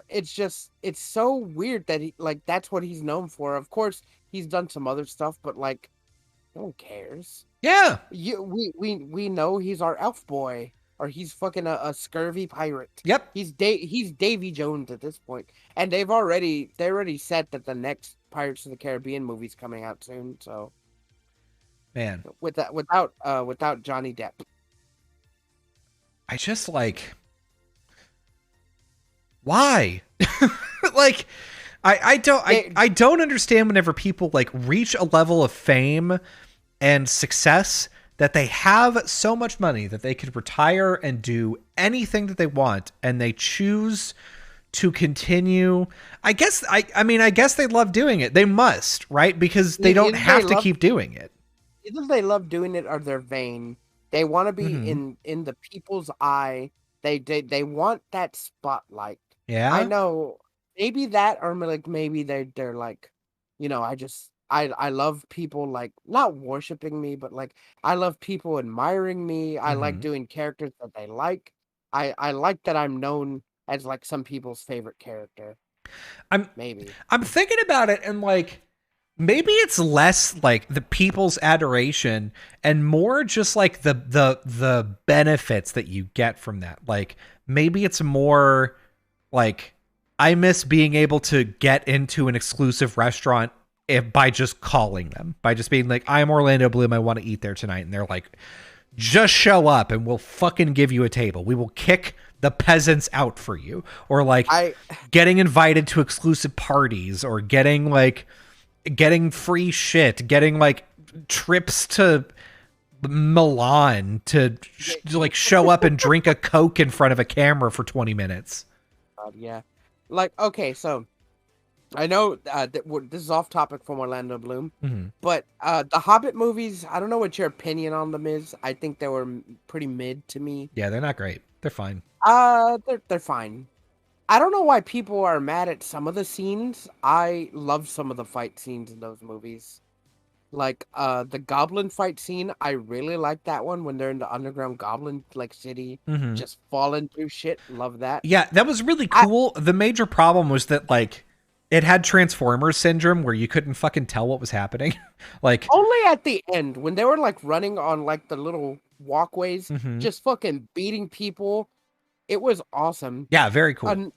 It's so weird that he, like, that's what he's known for. Of course, he's done some other stuff, but like, no one cares. Yeah. We know he's our elf boy, or he's fucking a scurvy pirate. Yep. He's Davy Jones at this point, and they already said that the next Pirates of the Caribbean movie's coming out soon. So, man, without Johnny Depp. I just like, why? Like, I don't understand whenever people like reach a level of fame and success that they have so much money that they could retire and do anything that they want, and they choose to continue. I guess they love doing it. They must, right? Because they don't have to keep doing it. Either they love doing it or they're vain. They want to be in the people's eye. They want that spotlight. Yeah. I know, maybe that, or like maybe they're like, you know, I love people like not worshiping me, but like I love people admiring me. I like doing characters that they like. I like that I'm known as like some people's favorite character. I'm thinking about it, and like maybe it's less like the people's adoration and more just like the benefits that you get from that. Like maybe it's more like, I miss being able to get into an exclusive restaurant by just calling them, by just being like, I'm Orlando Bloom, I want to eat there tonight. And they're like, just show up and we'll fucking give you a table. We will kick the peasants out for you. Or like getting invited to exclusive parties, or getting free shit, getting like trips to Milan to like show up and drink a Coke in front of a camera for 20 minutes. Yeah. Like, okay, so I know this is off topic from Orlando Bloom, but the Hobbit movies, I don't know what your opinion on them is. I think they were pretty mid to me. Yeah, they're not great. They're fine. They're fine. I don't know why people are mad at some of the scenes. I love some of the fight scenes in those movies. Like the goblin fight scene, I really like that one when they're in the underground goblin like city, just falling through shit. Love that. Yeah, that was really cool. The major problem was that like it had Transformers syndrome where you couldn't fucking tell what was happening. Like only at the end when they were like running on like the little walkways, just fucking beating people. It was awesome. Yeah, very cool.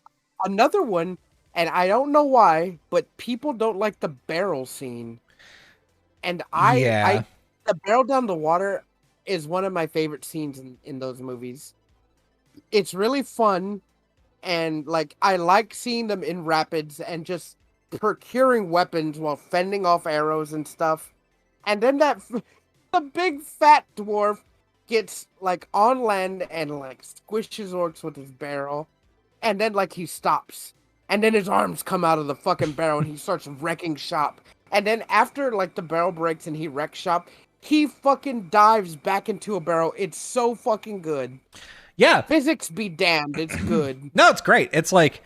Another one, and I don't know why, but people don't like the barrel scene. And the barrel down the water is one of my favorite scenes in those movies. It's really fun, and like I like seeing them in rapids and just procuring weapons while fending off arrows and stuff. And then the big fat dwarf gets like on land and like squishes orcs with his barrel, and then like he stops, and then his arms come out of the fucking barrel and he starts wrecking shop. And then after like the barrel breaks and he wrecks shop, he fucking dives back into a barrel. It's so fucking good. Yeah. Physics be damned. It's good. No, it's great. It's like,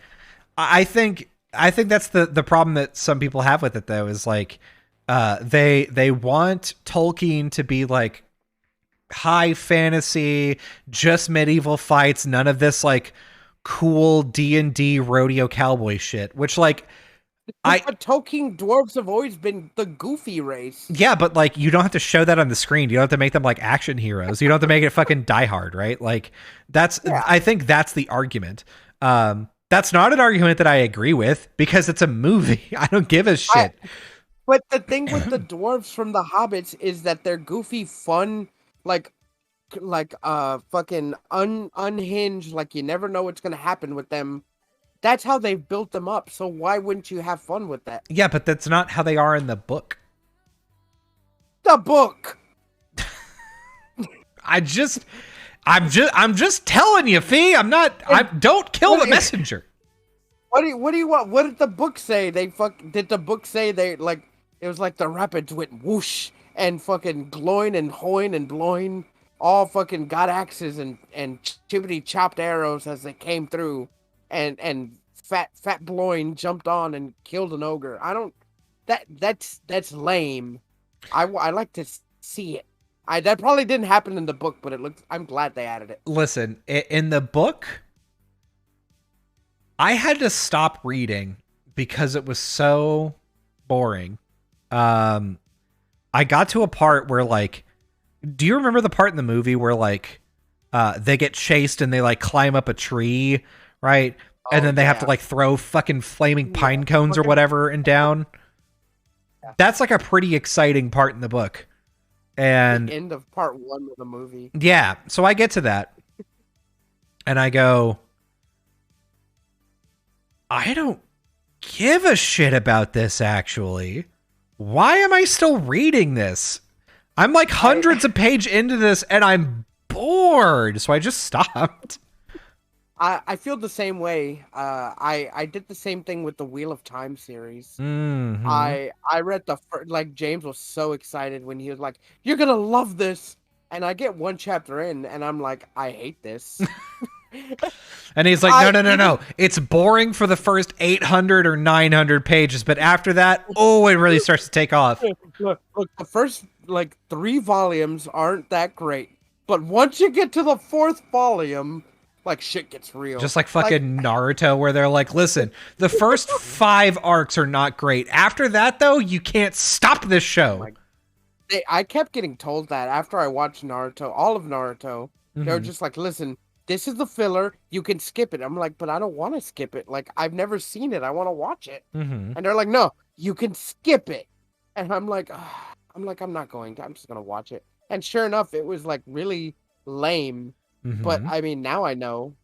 I think that's the problem that some people have with it though, is like, they want Tolkien to be like high fantasy, just medieval fights, none of this like cool D&D rodeo cowboy shit, which like But Tolkien dwarves have always been the goofy race. yeah, but like you don't have to show that on the screen. You don't have to make them like action heroes. You don't have to make it fucking Die Hard, right? Like I think that's the argument. That's not an argument that I agree with because it's a movie. I don't give a shit. But the thing with the dwarves from the Hobbits is that they're goofy, fun, like fucking unhinged, like you never know what's gonna happen with them. That's how they've built them up. So why wouldn't you have fun with that? Yeah, but that's not how they are in the book. The book. I'm just telling you, Fee. Don't kill the messenger. What do you want? What did the book say? Did the book say they like it was like the rapids went whoosh and fucking gloin and hoin and bloin, all fucking got axes and chippity chopped arrows as they came through, and fat bloin jumped on and killed an ogre. I don't. That's lame. I like to see it. That probably didn't happen in the book, but I'm glad they added it. Listen, in the book, I had to stop reading because it was so boring. I got to a part where like, do you remember the part in the movie where like, they get chased and they like climb up a tree, right? And then they have to like throw fucking flaming pine cones or whatever and down. Yeah. That's like a pretty exciting part in the book. And the end of part 1 of the movie. Yeah. So I get to that and I go, I don't give a shit about this actually. Why am I still reading this? I'm like hundreds of pages into this and I'm bored. So I just stopped. I feel the same way. I did the same thing with the Wheel of Time series. Mm-hmm. I read like James was so excited when he was like, "You're gonna love this," and I get one chapter in and I'm like, "I hate this." And he's like, no. It's boring for the first 800 or 900 pages, but after that, it really starts to take off. Look, the first like 3 volumes aren't that great, but once you get to the 4th volume, like shit gets real. Just like fucking Naruto, where they're like, listen, the first 5 arcs are not great. After that, though, you can't stop this show. I kept getting told that after I watched Naruto, all of Naruto. Mm-hmm. They were just like, listen, this is the filler. You can skip it. I'm like, but I don't want to skip it. Like, I've never seen it. I want to watch it. Mm-hmm. And they're like, no, you can skip it. And I'm like, I'm not going to. I'm just going to watch it. And sure enough, it was like really lame. Mm-hmm. But I mean, now I know.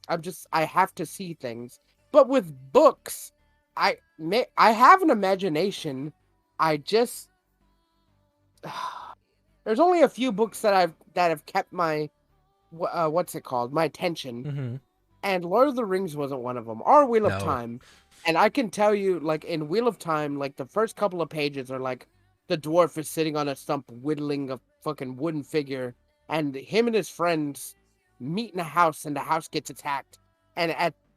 I have to see things. But with books, I have an imagination. There's only a few books that have kept my what's it called? My attention. Mm-hmm. And Lord of the Rings wasn't one of them. Or Wheel of Time. And I can tell you, like in Wheel of Time, like the first couple of pages are like the dwarf is sitting on a stump whittling a fucking wooden figure, and him and his friends meet in a house, and the house gets attacked. And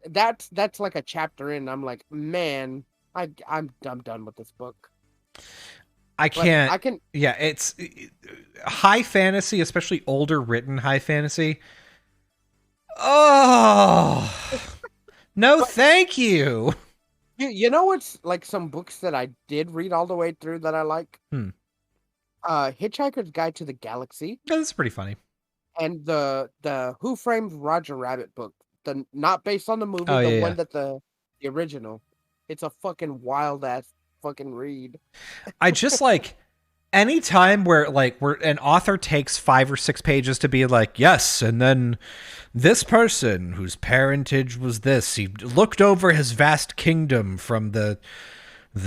that's like a chapter in. I'm like, man, I'm done with this book. I can. Yeah, it's high fantasy, especially older written high fantasy. Oh, no, thank you. You know what's like some books that I did read all the way through that I like? Hitchhiker's Guide to the Galaxy. Yeah, that's pretty funny. And the Who Framed Roger Rabbit book, the not based on the movie, one that the original. It's a fucking wild ass fucking read. I just like anytime where an author takes 5 or 6 pages to be like, yes, and then this person whose parentage was this, he looked over his vast kingdom from the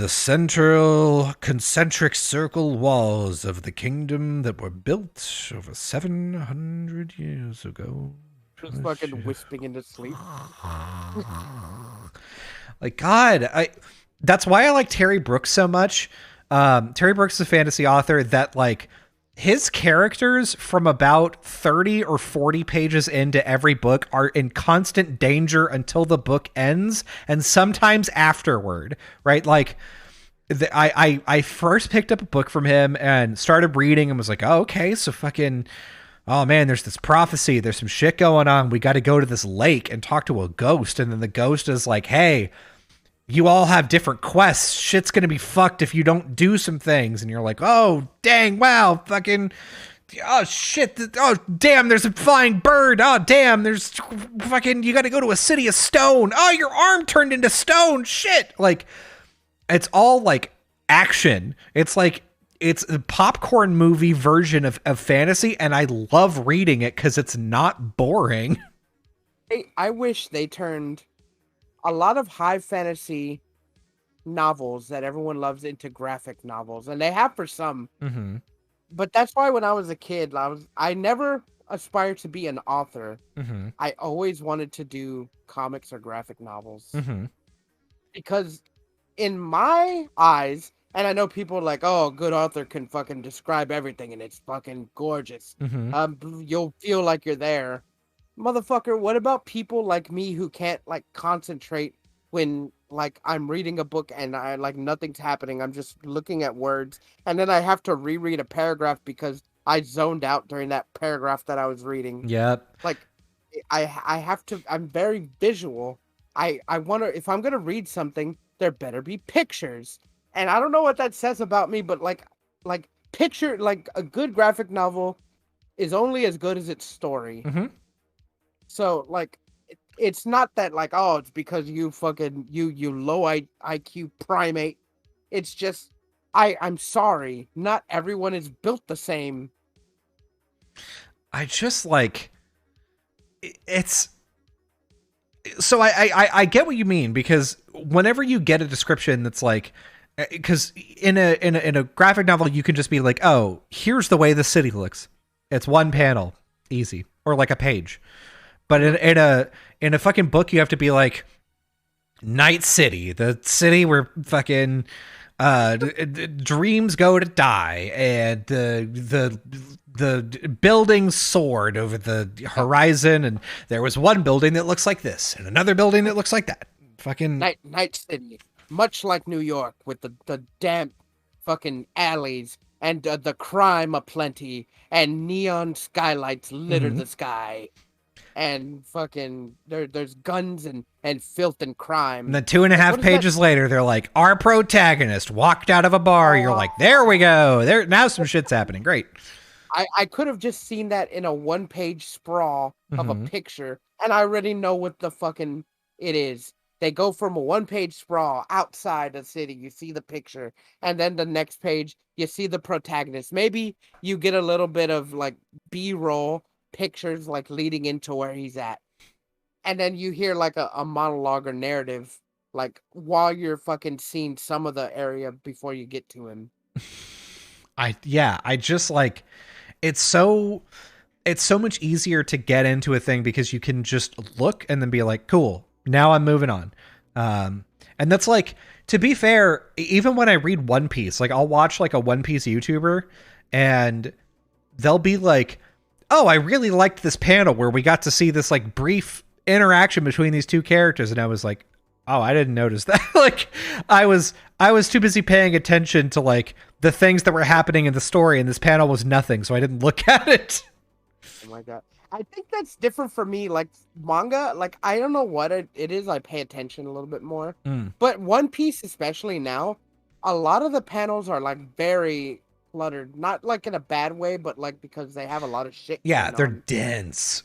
central concentric circle walls of the kingdom that were built over 700 years ago. Just fucking whispering into sleep. Like, God, that's why I like Terry Brooks so much. Terry Brooks is a fantasy author that like his characters from about 30 or 40 pages into every book are in constant danger until the book ends, and sometimes afterward, right? Like I first picked up a book from him and started reading and was like, oh, okay, so fucking, oh man, there's this prophecy, there's some shit going on. We got to go to this lake and talk to a ghost, and then the ghost is like, hey, you all have different quests. Shit's gonna be fucked if you don't do some things. And you're like, oh dang, wow, fucking, oh shit, oh damn, there's a flying bird. Oh damn, there's fucking, you got to go to a city of stone. Oh, your arm turned into stone. Shit, like. It's all like action. It's like it's a popcorn movie version of fantasy, and I love reading it because it's not boring. I wish they turned a lot of high fantasy novels that everyone loves into graphic novels, and they have for some. Mm-hmm. But that's why when I was a kid, I never aspired to be an author. Mm-hmm. I always wanted to do comics or graphic novels Mm-hmm. because in my eyes, and I know people are like, oh, a good author can fucking describe everything and it's fucking gorgeous. Mm-hmm. You'll feel like you're there. Motherfucker, what about people like me who can't like concentrate when like I'm reading a book and I like nothing's happening. I'm just looking at words and then I have to reread a paragraph because I zoned out during that paragraph that I was reading. Yep. Like I have to, I'm very visual. I wonder if I'm gonna read something, there better be pictures. And I don't know what that says about me, but like picture, like a good graphic novel is only as good as its story. Mm-hmm. So like it's not that like, oh, it's because you fucking you low IQ primate. It's just I'm sorry, not everyone is built the same. I just like it's so I get what you mean, because whenever you get a description that's like, because in a graphic novel you can just be like, oh, here's the way the city looks. It's one panel, easy, or like a page. But in a fucking book you have to be like, Night City, the city where fucking dreams go to die, and the buildings soared over the horizon, and there was one building that looks like this and another building that looks like that. Fucking Night City, much like New York, with the damp fucking alleys and the crime aplenty and neon skylights litter the sky. And fucking there's guns and filth and crime. And then 2.5 pages later, they're like, our protagonist walked out of a bar. You're like, there we go. There now some shit's happening. Great. I could have just seen that in a 1-page sprawl of a picture, and I already know what the fucking it is. They go from a 1-page sprawl outside the city, you see the picture, and then the next page you see the protagonist. Maybe you get a little bit of like B-roll pictures like leading into where he's at, and then you hear like a monologue or narrative like while you're fucking seeing some of the area before you get to him. I just like, it's so much easier to get into a thing because you can just look and then be like, cool, now I'm moving on. And that's like, to be fair, even when I read One Piece, like I'll watch like a One Piece YouTuber and they'll be like, oh, I really liked this panel where we got to see this like brief interaction between these two characters. And I was like, oh, I didn't notice that. Like I was too busy paying attention to like the things that were happening in the story, and this panel was nothing. So I didn't look at it. Oh my God. I think that's different for me. Like manga, like I don't know what it is. I pay attention a little bit more, but One Piece, especially now, a lot of the panels are like very cluttered, not like in a bad way, but like because they have a lot of shit. Yeah, they're dense.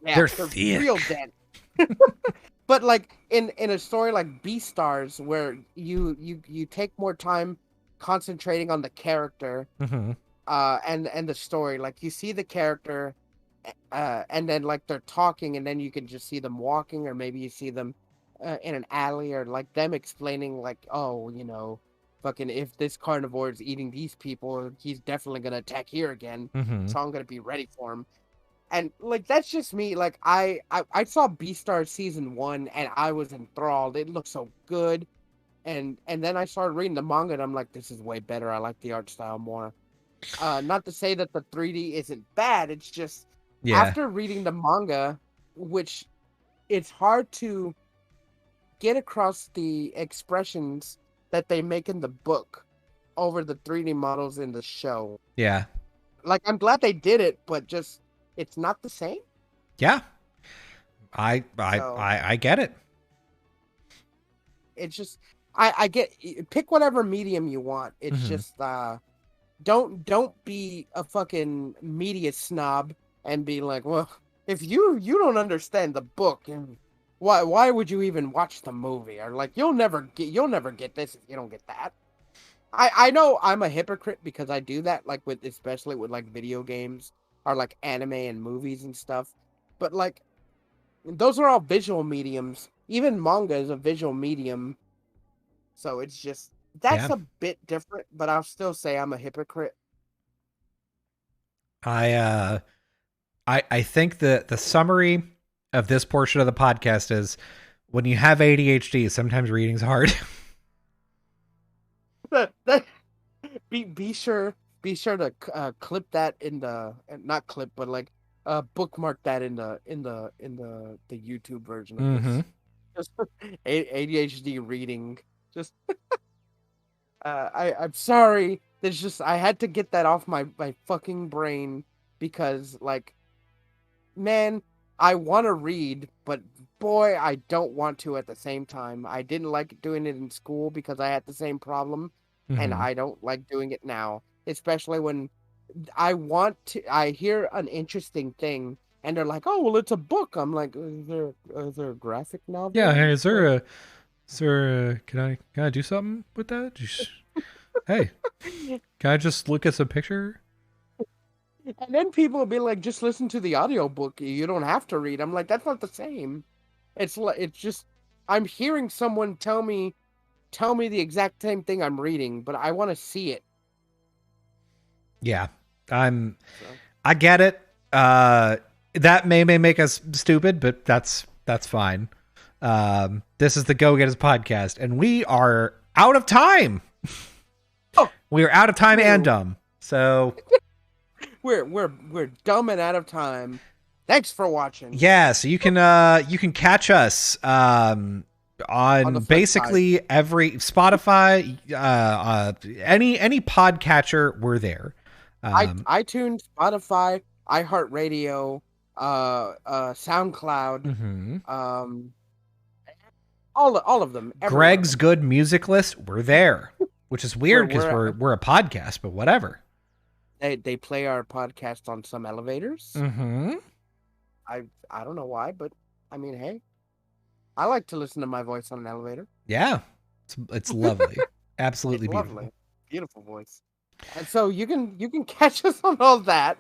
Yeah, they're thick. Real dense. But like in a story like Beastars, where you take more time concentrating on the character, and the story, like you see the character, and then like they're talking, and then you can just see them walking, or maybe you see them in an alley, or like them explaining like, oh, you know, fucking if this carnivore is eating these people, he's definitely gonna attack here again, so I'm gonna be ready for him. And like that's just me. Like I saw Beastars season 1 and I was enthralled. It looked so good, and then I started reading the manga and I'm like, this is way better. I like the art style more. Not to say that the 3D isn't bad. It's just after reading the manga, which it's hard to get across the expressions that they make in the book over the 3D models in the show. Yeah. Like, I'm glad they did it, but just it's not the same. Yeah. I get it. It's just I get, pick whatever medium you want. It's just don't be a fucking media snob and be like, well, if you don't understand the book, and why would you even watch the movie? Or like, you'll never get this if you don't get that. I know I'm a hypocrite because I do that, like, with, especially with like video games or like anime and movies and stuff. But like, those are all visual mediums. Even manga is a visual medium. So it's just, that's Yeah. a bit different, but I'll still say I'm a hypocrite. I think the summary of this portion of the podcast is, when you have ADHD, sometimes reading's hard. Be sure to clip that in the, not clip, but like bookmark that in the YouTube version of this. Just ADHD reading. Just I'm sorry. There's just, I had to get that off my fucking brain because, like, man, I want to read, but boy, I don't want to at the same time. I didn't like doing it in school because I had the same problem, and I don't like doing it now, especially when I hear an interesting thing, and they're like, "Oh, well, it's a book." I'm like, "Is there a graphic novel?" Yeah. Hey, can I do something with that? Hey, can I just look at some picture? And then people will be like, just listen to the audiobook. You don't have to read. I'm like, that's not the same. It's just, I'm hearing someone tell me the exact same thing I'm reading, but I want to see it. Yeah. I get it. That may make us stupid, but that's fine. This is the Go Getters podcast, and we are out of time. Oh, we are out of time and dumb. So we're dumb and out of time. Thanks for watching. Yeah, so you can catch us on basically every Spotify, any podcatcher, we're there. iTunes, Spotify, iHeartRadio, SoundCloud, all of them. Everywhere. Greg's Good Music List, we're there, which is weird because we're a podcast, but whatever. They play our podcast on some elevators. I don't know why, but I mean, hey, I like to listen to my voice on an elevator. Yeah, it's lovely, absolutely it's beautiful. Lovely. Beautiful voice. And so you can catch us on all that.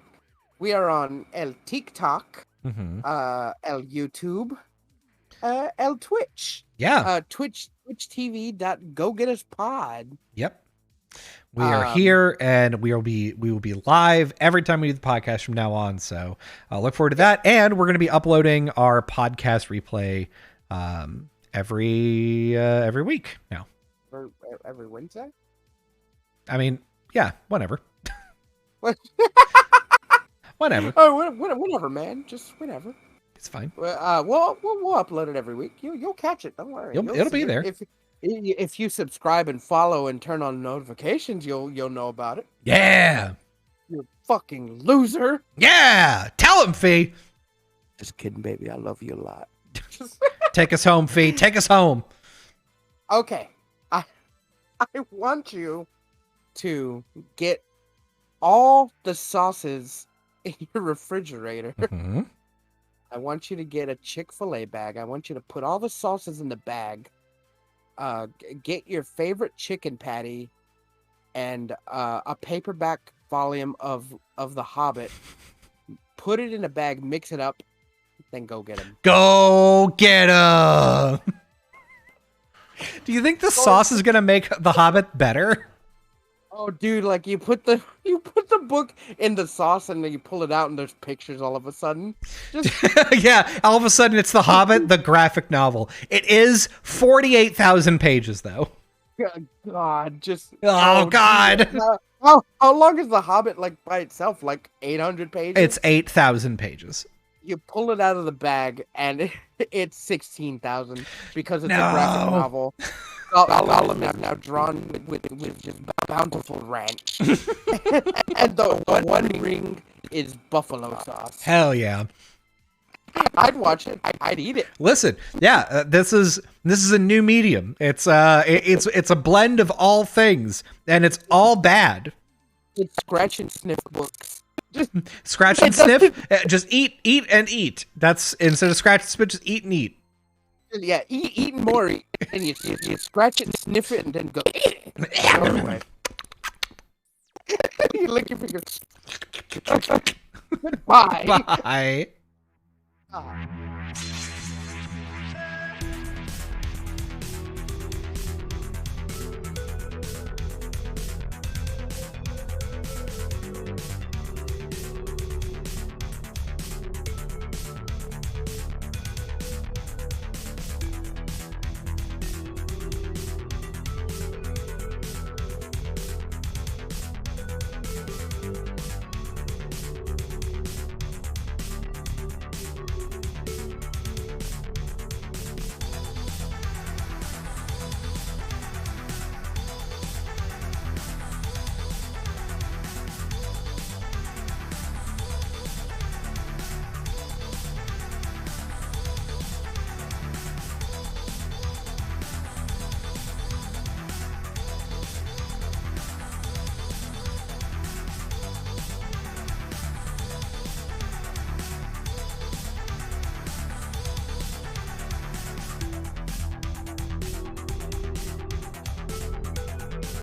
We are on El TikTok, El YouTube, El Twitch. Yeah. Twitch TV.GoGetUsPod. Yep. We are here, and we will be live every time we do the podcast from now on. So I'll look forward to that. And we're going to be uploading our podcast replay every week now. Every Wednesday? I mean, yeah, whenever. Whenever. Oh, whenever, man. Just whenever. It's fine. We'll upload it every week. You'll catch it. Don't worry. It'll be there. If you subscribe and follow and turn on notifications, you'll know about it. Yeah. You fucking loser. Yeah. Tell him, Fee. Just kidding, baby. I love you a lot. Take us home, Fee. Take us home. Okay. I want you to get all the sauces in your refrigerator. I want you to get a Chick-fil-A bag. I want you to put all the sauces in the bag. Get your favorite chicken patty and a paperback volume of The Hobbit. Put it in a bag, mix it up, then go get them. Go get them! Do you think the sauce is gonna make The Hobbit better? Oh, dude! Like you put the book in the sauce and then you pull it out and there's pictures all of a sudden. Just yeah, all of a sudden it's The Hobbit, the graphic novel. It is 48,000 pages though. God, just God. How long is The Hobbit like by itself? Like 800 pages? It's 8,000 pages. You pull it out of the bag and it's 16,000 because it's a graphic novel. Gollum is now drawn with just bountiful ranch, and the one ring is buffalo sauce. Hell yeah. I'd watch it. I'd eat it. Listen, yeah, this is a new medium. It's a blend of all things, and it's all bad. It's scratch and sniff books. Just Scratch and sniff. Just eat and eat. That's instead of scratch and sniff, just eat and eat. yeah, eat more, and you scratch it and sniff it, and then go. Throw it away. You lick your fingers. Goodbye. Bye. Ah.